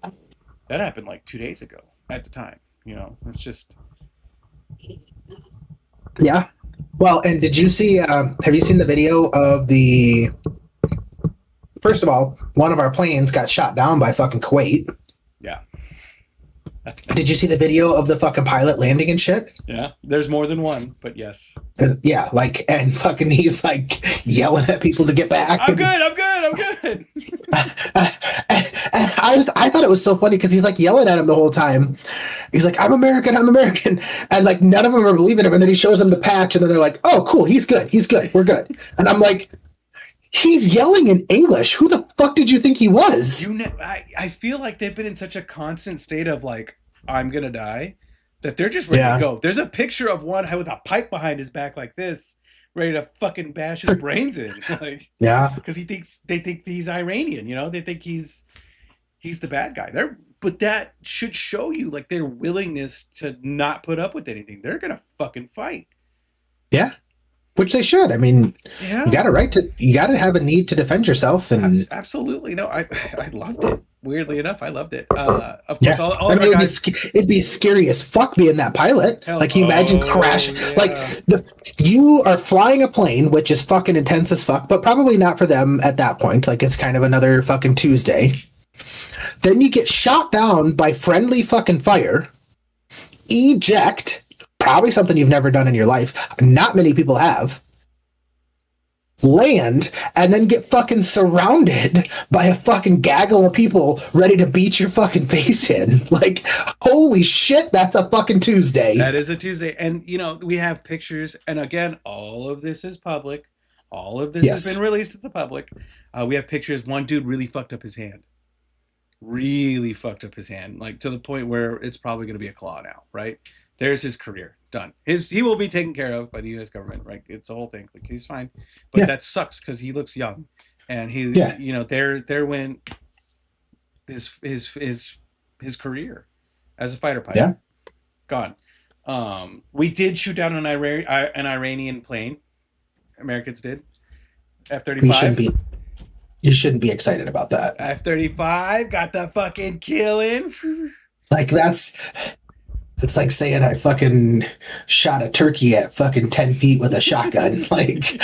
Speaker 1: that happened like 2 days ago at the time. It's just.
Speaker 2: Yeah. Well, and did you see, have you seen the video of first of all, one of our planes got shot down by fucking Kuwait.
Speaker 1: Yeah.
Speaker 2: Did you see the video of the fucking pilot landing and shit?
Speaker 1: Yeah, there's more than one, but yes.
Speaker 2: Yeah, like, and fucking he's like yelling at people to get back.
Speaker 1: I'm good. I'm good. I'm good.
Speaker 2: And I thought it was so funny because he's like yelling at him the whole time. He's like, I'm American, I'm American. And like none of them are believing him. And then he shows them the patch and then they're like, oh, cool, he's good, we're good. And I'm like, he's yelling in English. Who the fuck did you think he was?
Speaker 1: I feel like they've been in such a constant state of like, I'm gonna die, that they're just ready to go. There's a picture of one with a pipe behind his back like this, ready to fucking bash his brains in. Like,
Speaker 2: yeah,
Speaker 1: because they think he's Iranian. You know, they think he's the bad guy. But that should show you like their willingness to not put up with anything. They're gonna fucking fight.
Speaker 2: Yeah. Which they should. I mean,
Speaker 1: yeah.
Speaker 2: You got to have a need to defend yourself. And
Speaker 1: absolutely. No, I loved it. Weirdly enough, I loved it. Of course, all of
Speaker 2: mean,
Speaker 1: guys...
Speaker 2: it'd be scary as fuck being that pilot. Like, you imagine crash.
Speaker 1: Yeah.
Speaker 2: Like, you are flying a plane, which is fucking intense as fuck, but probably not for them at that point. Like, it's kind of another fucking Tuesday. Then you get shot down by friendly fucking fire, eject. Probably something you've never done in your life. Not many people have. Land and then get fucking surrounded by a fucking gaggle of people ready to beat your fucking face in. Like, holy shit, that's a fucking Tuesday.
Speaker 1: That is a Tuesday. And, you know, we have pictures. And again, all of this is public. All of this has been released to the public. We have pictures. One dude really fucked up his hand. Like, to the point where it's probably going to be a claw now, right? There's his career done. He will be taken care of by the U.S. government, right? It's a whole thing. Like, he's fine, but that sucks because he looks young, and you know, there went his career as a fighter pilot. Gone. We did shoot down an Iranian plane. Americans did. F-35.
Speaker 2: You shouldn't be excited about that.
Speaker 1: F-35 got the fucking killing.
Speaker 2: Like, it's like saying I fucking shot a turkey at fucking 10 feet with a shotgun. Like,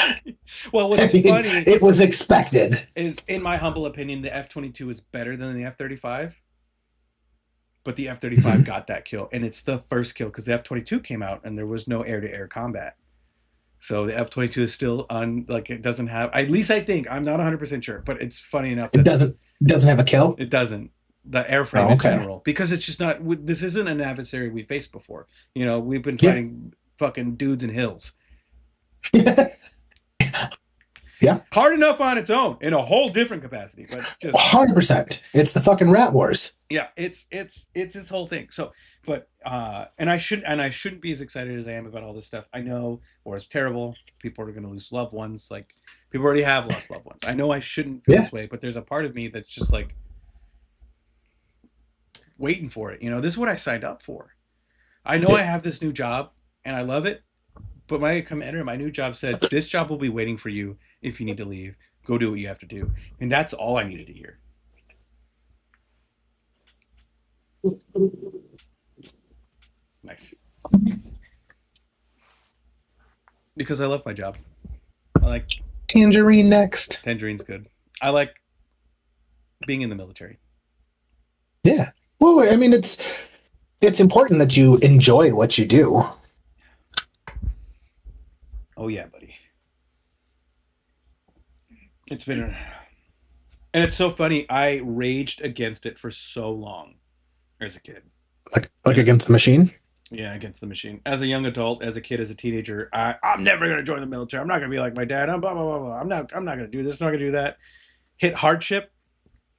Speaker 1: well, what's funny,
Speaker 2: it was expected.
Speaker 1: Is, in my humble opinion, the F-22 is better than the F-35. But the F-35 got that kill, and it's the first kill because the F-22 came out and there was no air-to-air combat. So the F-22 is still on, like, it doesn't have, at least I think, I'm not 100% sure, but it's funny enough that
Speaker 2: it doesn't have a kill.
Speaker 1: It doesn't. The airframe in general, because it's just not. This isn't an adversary we faced before. You know, we've been fighting fucking dudes in hills.
Speaker 2: Yeah,
Speaker 1: hard enough on its own in a whole different capacity, but just
Speaker 2: 100%. It's the fucking rat wars.
Speaker 1: Yeah, it's its whole thing. So, but and I shouldn't be as excited as I am about all this stuff. I know war is terrible. People are going to lose loved ones. Like, people already have lost loved ones. I know I shouldn't feel this way, but there's a part of me that's just like waiting for it. You know, this is what I signed up for. I know I have this new job and I love it, but my commander in my new job said, this job will be waiting for you if you need to leave. Go do what you have to do. And that's all I needed to hear. Nice. Because I love my job. I like
Speaker 2: Tangerine next.
Speaker 1: Tangerine's good. I like being in the military.
Speaker 2: Yeah. Well, I mean, it's important that you enjoy what you do.
Speaker 1: Oh yeah, buddy. It's been, and it's so funny. I raged against it for so long as a kid.
Speaker 2: Like against the machine?
Speaker 1: Yeah, against the machine. As a young adult, as a kid, as a teenager, I'm never gonna join the military. I'm not gonna be like my dad. I'm blah blah blah blah. I'm not gonna do this. I'm not gonna do that. Hit hardship.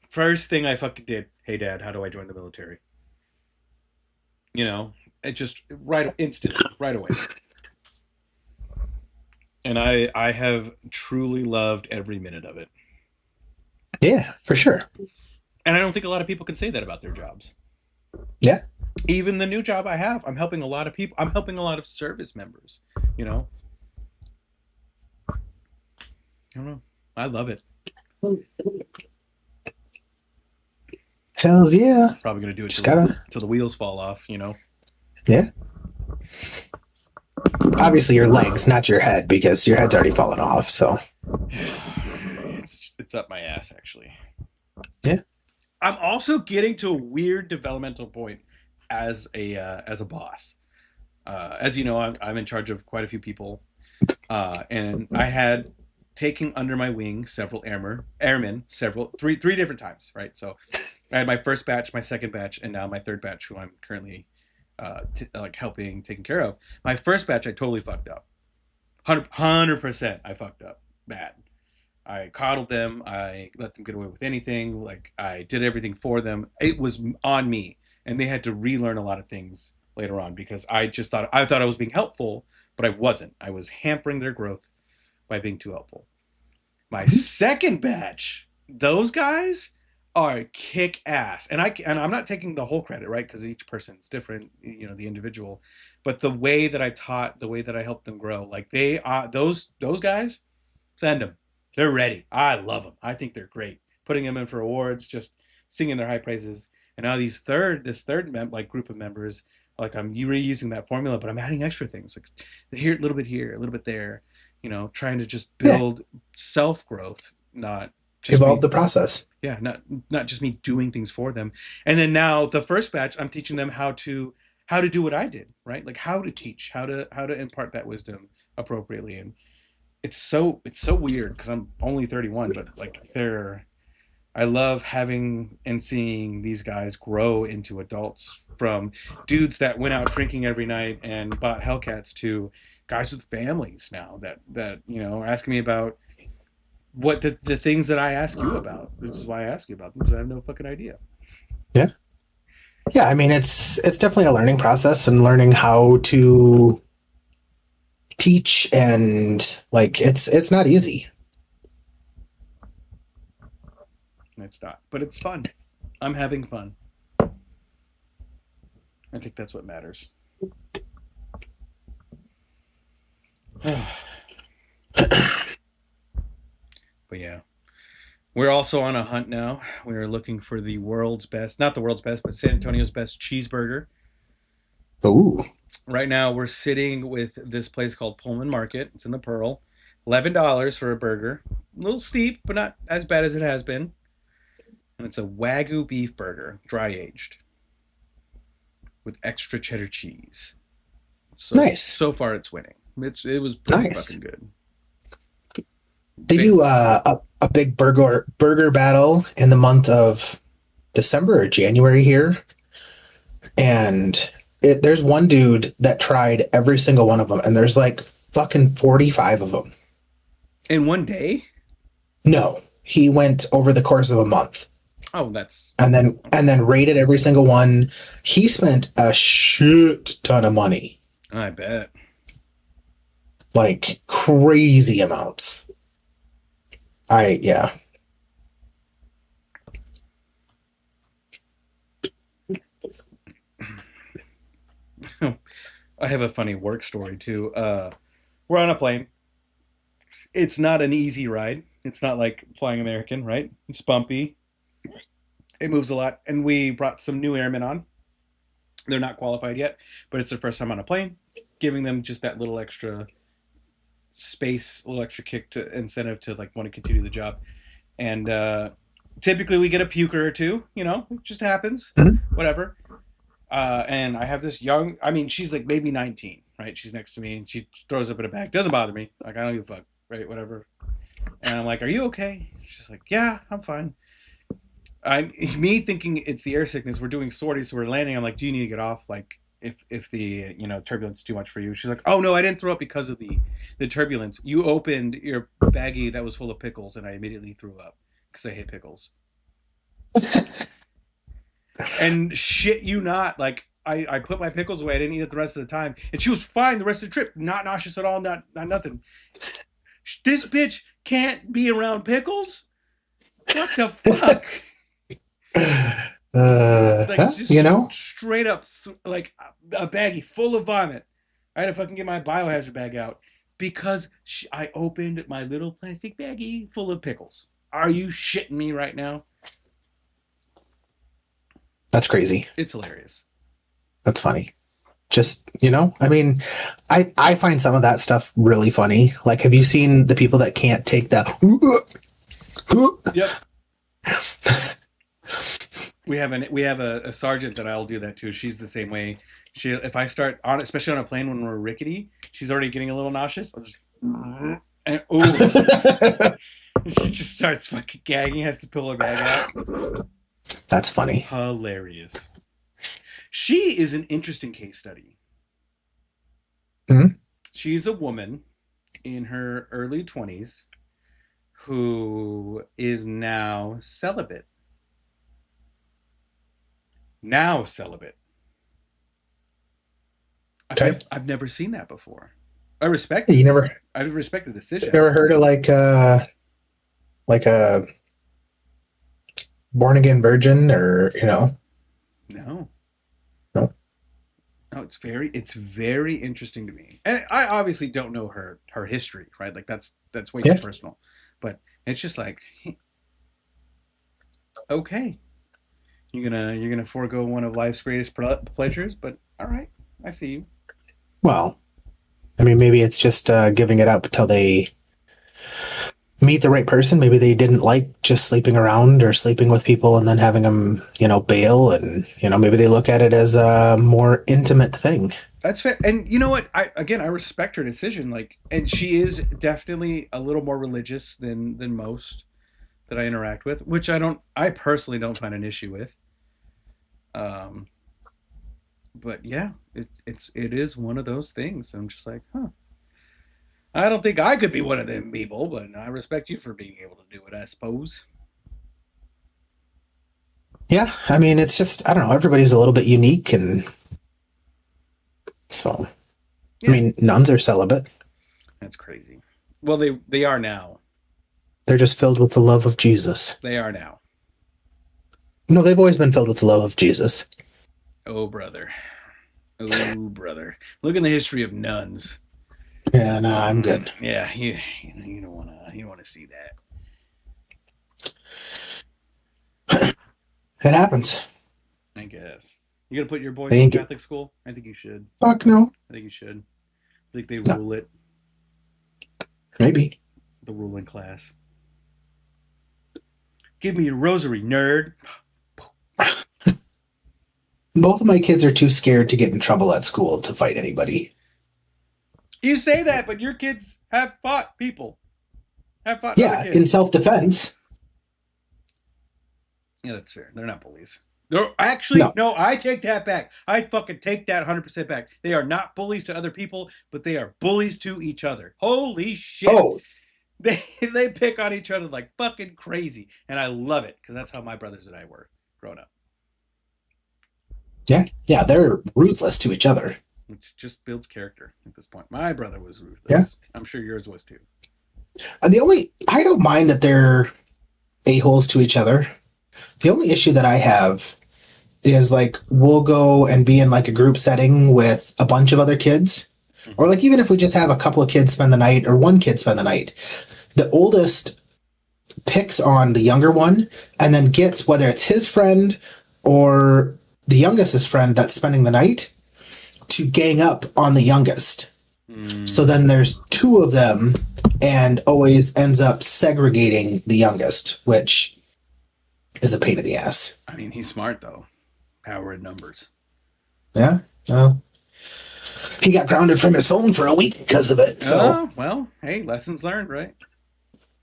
Speaker 1: First thing I fucking did. Hey, Dad, how do I join the military? You know, it just instantly, right away. And I have truly loved every minute of it.
Speaker 2: Yeah, for sure.
Speaker 1: And I don't think a lot of people can say that about their jobs.
Speaker 2: Yeah.
Speaker 1: Even the new job I have, I'm helping a lot of people. I'm helping a lot of service members, you know. I don't know. I love it.
Speaker 2: Hells yeah.
Speaker 1: Probably going to do it till the wheels fall off, you know.
Speaker 2: Yeah. Obviously your legs, not your head, because your head's already fallen off, so.
Speaker 1: It's up my ass, actually.
Speaker 2: Yeah.
Speaker 1: I'm also getting to a weird developmental point. as a boss. As you know, I'm in charge of quite a few people, and I had taken under my wing several airmen, three different times, right? So I had my first batch, my second batch, and now my third batch, who I'm currently like helping taking care of. My first batch, I totally fucked up, 100%. I fucked up bad. I coddled them. I let them get away with anything. Like I did everything for them. It was on me, and they had to relearn a lot of things later on because I thought I was being helpful, but I wasn't. I was hampering their growth by being too helpful. My second batch, those guys are kick ass, and I'm not taking the whole credit, right? Because each person's different, you know, the individual. But the way that I taught, the way that I helped them grow, like they are those guys, send them. They're ready. I love them. I think they're great. Putting them in for awards, just singing their high praises. And now this third like group of members, like I'm reusing that formula, but I'm adding extra things, like here a little bit here, a little bit there. You know, trying to just build self growth, not just
Speaker 2: Evolve the process.
Speaker 1: yeah, not just me doing things for them. And then now the first batch, I'm teaching them how to do what I did, right? Like how to teach, how to impart that wisdom appropriately. And it's so weird because I'm only 31, but like I love having and seeing these guys grow into adults, from dudes that went out drinking every night and bought Hellcats to guys with families now that you know are asking me about what the things that I ask you about. This is why I ask you about them, because I have no fucking idea.
Speaker 2: Yeah. Yeah, I mean it's definitely a learning process, and learning how to teach, and like it's not easy.
Speaker 1: It's not, but it's fun. I'm having fun. I think that's what matters. But yeah, we're also on a hunt now. We are looking for the world's best, not the world's best, but San Antonio's best cheeseburger.
Speaker 2: Ooh.
Speaker 1: Right now, we're sitting with this place called Pullman Market. It's in the Pearl. $11 for a burger. A little steep, but not as bad as it has been. And it's a Wagyu beef burger, dry aged, with extra cheddar cheese. So,
Speaker 2: Nice.
Speaker 1: So far, it's winning. It was pretty
Speaker 2: Nice.
Speaker 1: fucking good.
Speaker 2: They do a big burger battle in the month of December or January here, and there's one dude that tried every single one of them, and there's like fucking 45 of them.
Speaker 1: In one day?
Speaker 2: No, he went over the course of a month.
Speaker 1: Oh, that's
Speaker 2: and then rated every single one. He spent a shit ton of money,
Speaker 1: I bet.
Speaker 2: like crazy amounts. Yeah.
Speaker 1: I have a funny work story too. We're on a plane. It's not an easy ride. It's not like flying American, right? It's bumpy. It moves a lot, and we brought some new airmen on. They're not qualified yet, but it's their first time on a plane, giving them just that little extra space, a little extra kick to incentive to like want to continue the job. And typically we get a puker or two, you know, it just happens, whatever. And I have this young, I mean, she's like maybe 19, right? She's next to me and she throws up in a bag. Doesn't bother me. Like, I don't give a fuck, right? Whatever. And I'm like, are you okay? She's like, yeah, I'm fine. Me thinking it's the air sickness. We're doing sorties, so we're landing. I'm like, do you need to get off? Like, if the turbulence is too much for you. She's like, oh no, I didn't throw up because of the turbulence. You opened your baggie that was full of pickles, and I immediately threw up because I hate pickles. And shit, you not, like I put my pickles away. I didn't eat it the rest of the time, and she was fine the rest of the trip. Not nauseous at all. Not nothing. This bitch can't be around pickles. What the fuck? Like, just straight up like a baggie full of vomit. I had to fucking get my biohazard bag out because I opened my little plastic baggie full of pickles. Are you shitting me right now?
Speaker 2: That's crazy.
Speaker 1: It's hilarious.
Speaker 2: That's funny. Just, I mean, I find some of that stuff really funny. Like, have you seen the people that can't take the
Speaker 1: Yep. We have a sergeant that I'll do that to. She's the same way. She if I start on especially on a plane when we're rickety, she's already getting a little nauseous. I'll just and she just starts fucking gagging, has to pull her bag out.
Speaker 2: That's funny.
Speaker 1: Hilarious. She is an interesting case study.
Speaker 2: Mhm.
Speaker 1: She's a woman in her early 20s who is now celibate. Now celibate.
Speaker 2: Okay.
Speaker 1: I've never seen that before. I respect
Speaker 2: You never
Speaker 1: I respect the decision.
Speaker 2: ever heard of like a born again virgin, or
Speaker 1: No.
Speaker 2: No?
Speaker 1: No, it's very interesting to me. And I obviously don't know her history, right? Like that's way
Speaker 2: Yeah.
Speaker 1: too personal. But it's just like okay. You're gonna forego one of life's greatest pleasures, but all right, I see you.
Speaker 2: Well, I mean, maybe it's just giving it up until they meet the right person. Maybe they didn't like just sleeping around or sleeping with people and then having them, bail. And, maybe they look at it as a more intimate thing.
Speaker 1: That's fair. And you know what? I respect her decision. Like, and she is definitely a little more religious than most that I interact with, which I personally don't find an issue with. But yeah, it is one of those things. I'm just like, huh. I don't think I could be one of them people, but I respect you for being able to do it, I suppose.
Speaker 2: Yeah. I mean, it's just, I don't know. Everybody's a little bit unique. And so,
Speaker 1: Yeah.
Speaker 2: I mean, nuns are celibate.
Speaker 1: That's crazy. Well, they are now.
Speaker 2: They're just filled with the love of Jesus.
Speaker 1: They are now.
Speaker 2: No, they've always been filled with the love of Jesus.
Speaker 1: Oh, brother. Oh, brother. Look in the history of nuns.
Speaker 2: Yeah, no, I'm good.
Speaker 1: Yeah, you don't want to see that.
Speaker 2: It happens.
Speaker 1: I guess. You gonna put your boys
Speaker 2: They
Speaker 1: in
Speaker 2: ain't get-
Speaker 1: Catholic school? I think you should.
Speaker 2: Fuck no.
Speaker 1: I think you should. I think they
Speaker 2: No.
Speaker 1: rule it.
Speaker 2: Maybe.
Speaker 1: The ruling class. Give me your rosary, nerd.
Speaker 2: Both of my kids are too scared to get in trouble at school to fight anybody.
Speaker 1: You say that, but your kids have fought people. Have fought
Speaker 2: Yeah,
Speaker 1: other kids.
Speaker 2: in self-defense.
Speaker 1: Yeah, that's fair. They're not bullies. They're actually
Speaker 2: No.
Speaker 1: no. I take that back. I fucking take that 100% back. They are not bullies to other people, but they are bullies to each other. Holy shit!
Speaker 2: Oh,
Speaker 1: They pick on each other like fucking crazy, and I love it because that's how my brothers and I were growing up,
Speaker 2: yeah, they're ruthless to each other.
Speaker 1: which just builds character at this point. My brother was ruthless.
Speaker 2: Yeah.
Speaker 1: I'm sure yours was too.
Speaker 2: I don't mind that they're a-holes to each other. The only issue that I have is like we'll go and be in like a group setting with a bunch of other kids, or like even if we just have a couple of kids spend the night or one kid spend the night, the oldest picks on the younger one and then gets whether it's his friend or the youngest's friend that's spending the night to gang up on the youngest. So then there's two of them and always ends up segregating the youngest, which is a pain in the ass.
Speaker 1: I mean, he's smart though. Power in numbers.
Speaker 2: Yeah. Well, he got grounded from his phone for a week because of it. So
Speaker 1: Oh, well, hey, lessons learned, right?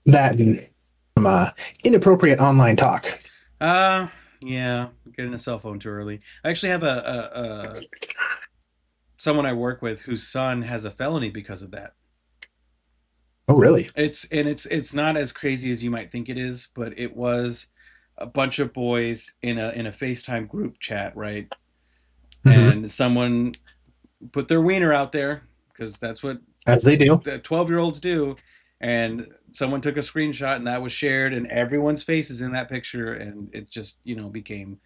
Speaker 2: that and some inappropriate online talk.
Speaker 1: Yeah, getting a cell phone too early. I actually have a someone I work with whose son has a felony because of that.
Speaker 2: Oh, really?
Speaker 1: It's not as crazy as you might think it is, but it was a bunch of boys in a FaceTime group chat, right?
Speaker 2: Mhm.
Speaker 1: And someone put their wiener out there because that's what
Speaker 2: As they do.
Speaker 1: 12-year-olds do, and someone took a screenshot and that was shared and everyone's face is in that picture, and it just became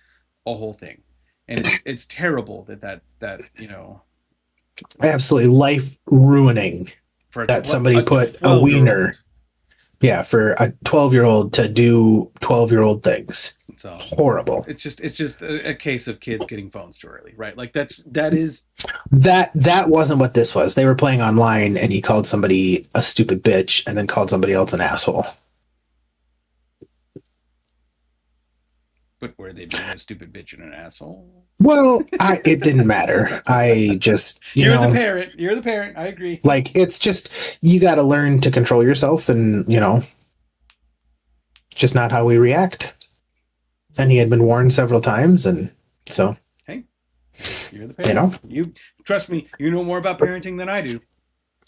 Speaker 1: a whole thing, and it's terrible that
Speaker 2: Absolutely life ruining
Speaker 1: for
Speaker 2: that somebody put a
Speaker 1: 12-year-old.
Speaker 2: wiener. Yeah, for a 12-year-old to do 12-year-old things.
Speaker 1: So
Speaker 2: Horrible.
Speaker 1: it's just a case of kids getting phones too early, right? Like that is
Speaker 2: That wasn't what this was. They were playing online and he called somebody a stupid bitch and then called somebody else an asshole.
Speaker 1: But were they being a stupid bitch and an asshole?
Speaker 2: Well, it didn't matter. I just,
Speaker 1: You're the parent. You're the parent. I agree.
Speaker 2: like, it's just, you got to learn to control yourself, and, just not how we react. And he had been warned several times, and so,
Speaker 1: Hey, you're the parent. You trust me. You know more about parenting than I do.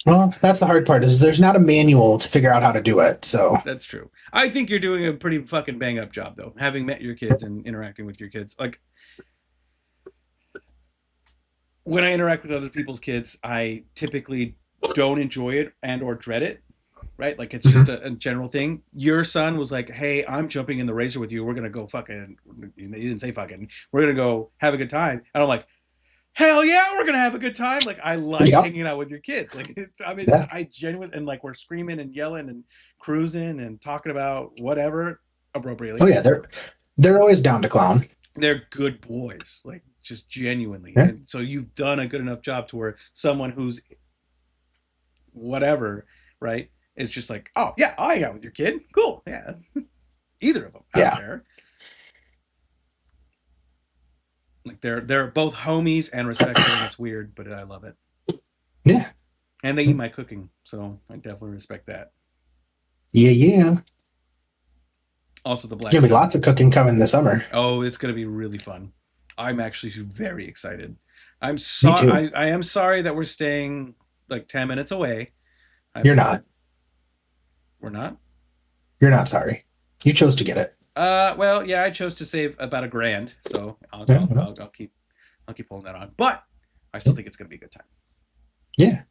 Speaker 2: well, that's the hard part, is there's not a manual to figure out how to do it. So
Speaker 1: That's true. I think you're doing a pretty fucking bang up job, though. Having met your kids and interacting with your kids, like when I interact with other people's kids, I typically don't enjoy it and or dread it. Right? Like it's just a general thing. Your son was like, "Hey, I'm jumping in the racer with you. We're gonna go fucking." He didn't say fucking. We're gonna go have a good time. And I'm like, "Hell yeah, we're gonna have a good time!" Like I like hanging out with your kids. Like I genuinely, and like we're screaming and yelling and cruising and talking about whatever appropriately.
Speaker 2: Oh yeah, they're always down to clown.
Speaker 1: They're good boys, like just genuinely.
Speaker 2: Yeah.
Speaker 1: And so you've done a good enough job to where someone who's whatever, right? It's just like, oh yeah, I'll hang out with your kid. Cool, yeah. Either of them, I don't care. Like they're both homies and respectful, and it's weird, but I love it.
Speaker 2: Yeah,
Speaker 1: and they eat my cooking, so I definitely respect that.
Speaker 2: Yeah.
Speaker 1: Also, the black.
Speaker 2: Gonna be lots of cooking coming this summer.
Speaker 1: Oh, it's gonna be really fun. I'm actually very excited. I'm sorry. I am sorry that we're staying like 10 minutes away.
Speaker 2: You're not.
Speaker 1: We're not?
Speaker 2: You're not sorry. You chose to get it.
Speaker 1: Well, yeah, I chose to save about $1,000, so I'll keep pulling that on. But I still think it's gonna be a good time.
Speaker 2: Yeah.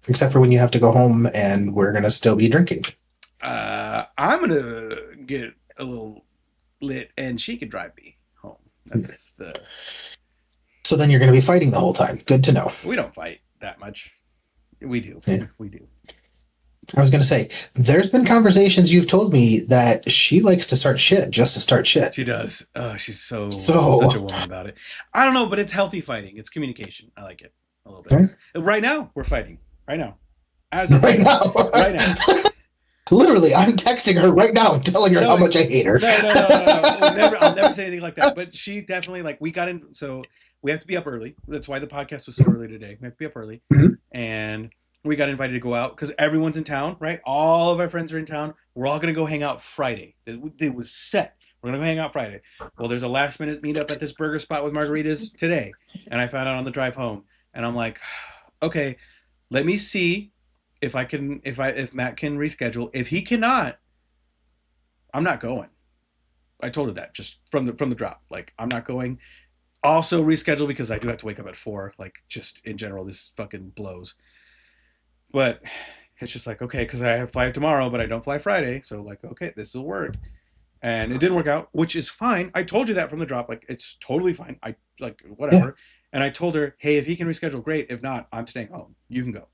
Speaker 2: Except for when you have to go home and we're gonna still be drinking.
Speaker 1: I'm gonna get a little lit and she can drive me home. That's the
Speaker 2: So then you're gonna be fighting the whole time. Good to know.
Speaker 1: We don't fight that much. We do.
Speaker 2: Yeah.
Speaker 1: We do.
Speaker 2: I was going to say, there's been conversations you've told me that she likes to start shit just to start shit.
Speaker 1: She does. Oh, she's such a woman about it. I don't know, but it's healthy fighting. It's communication. I like it a little bit. Okay. Right now, we're fighting. Right now. Right now.
Speaker 2: Literally, I'm texting her right now and telling her how much I hate her.
Speaker 1: No. I'll never say anything like that. But she definitely, like, we got in. So we have to be up early. That's why the podcast was so early today. We have to be up early.
Speaker 2: Mm-hmm.
Speaker 1: And we got invited to go out because everyone's in town, right? All of our friends are in town. We're all going to go hang out Friday. It was set. We're going to go hang out Friday. Well, there's a last minute meetup at this burger spot with margaritas today. And I found out on the drive home. And I'm like, okay, let me see if Matt can reschedule. If he cannot, I'm not going. I told her that just from the drop. Like, I'm not going. Also reschedule because I do have to wake up at 4. Like, just in general, this fucking blows. But it's just like, okay, because I fly tomorrow, but I don't fly Friday. So like, okay, this will work. And it didn't work out, which is fine. I told you that from the drop. Like, it's totally fine. I like whatever. Yeah. And I told her, hey, if he can reschedule, great. If not, I'm staying home. You can go.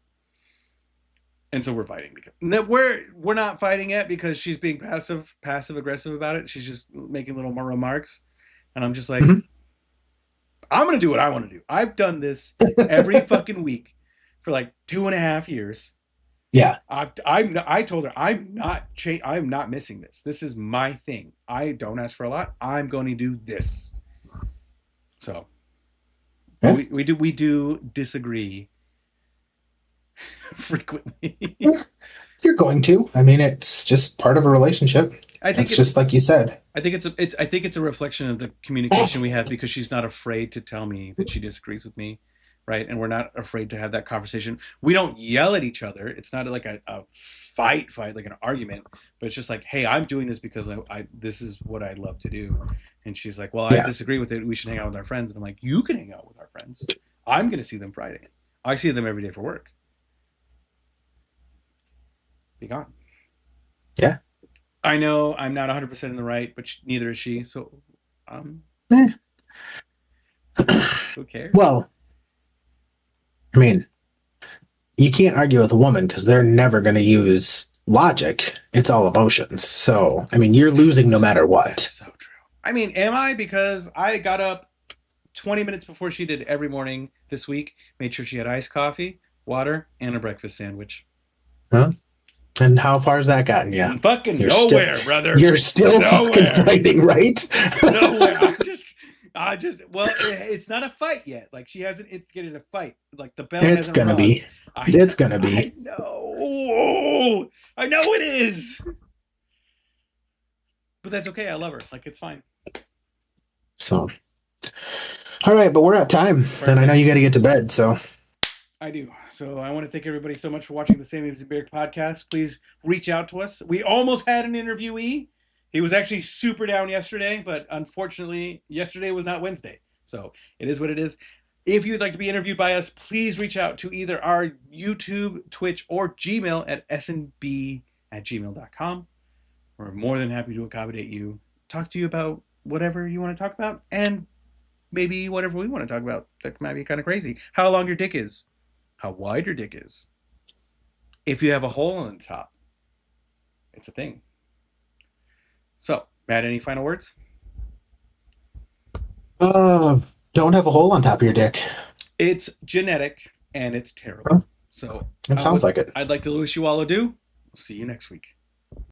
Speaker 1: And so we're fighting because we're not fighting yet because she's being passive aggressive about it. She's just making little more remarks. And I'm just like, I'm going to do what I want to do. I've done this every fucking week for like 2.5 years.
Speaker 2: Yeah.
Speaker 1: I told her I'm not missing this. This is my thing. I don't ask for a lot. I'm going to do this. So yeah. we do disagree frequently.
Speaker 2: You're going to. I mean, it's just part of a relationship. I think it's just like you said.
Speaker 1: I think it's a reflection of the communication we have because she's not afraid to tell me that she disagrees with me. Right. And we're not afraid to have that conversation. We don't yell at each other. It's not like a fight, like an argument, but it's just like, hey, I'm doing this because this is what I love to do. And she's like, well, I disagree with it. We should hang out with our friends. And I'm like, you can hang out with our friends. I'm going to see them Friday. I see them every day for work. Be gone.
Speaker 2: Yeah.
Speaker 1: I know I'm not 100% in the right, but neither is she. So, who cares?
Speaker 2: Well, I mean, you can't argue with a woman because they're never going to use logic. It's all emotions. So, I mean, you're losing no matter what.
Speaker 1: That's so true. I mean, am I? Because I got up 20 minutes before she did every morning this week, made sure she had iced coffee, water, and a breakfast sandwich.
Speaker 2: Huh? And how far has that gotten you?
Speaker 1: Fucking
Speaker 2: You're
Speaker 1: nowhere, brother.
Speaker 2: You're still
Speaker 1: Nowhere.
Speaker 2: fucking fighting, right?
Speaker 1: Nowhere. I just. Well, it's not a fight yet. Like she hasn't instigated a fight. Like the bell.
Speaker 2: It's
Speaker 1: hasn't
Speaker 2: gonna
Speaker 1: rung.
Speaker 2: be. It's gonna be.
Speaker 1: I know. I know it is. But that's okay. I love her. Like it's fine.
Speaker 2: So, all right, but we're at time, and I know you got to get to bed. So,
Speaker 1: I do. So I want to thank everybody so much for watching the Same Names Beer podcast. Please reach out to us. We almost had an interviewee. He was actually super down yesterday, but unfortunately, yesterday was not Wednesday. So it is what it is. If you'd like to be interviewed by us, please reach out to either our YouTube, Twitch, or Gmail at snb@gmail.com. We're more than happy to accommodate you, talk to you about whatever you want to talk about, and maybe whatever we want to talk about. That might be kind of crazy. How long your dick is. How wide your dick is. If you have a hole on the top. It's a thing. So, Matt, any final words?
Speaker 2: don't have a hole on top of your dick.
Speaker 1: It's genetic and it's terrible. So
Speaker 2: It sounds like it.
Speaker 1: I'd like to wish you all adieu. We'll see you next week.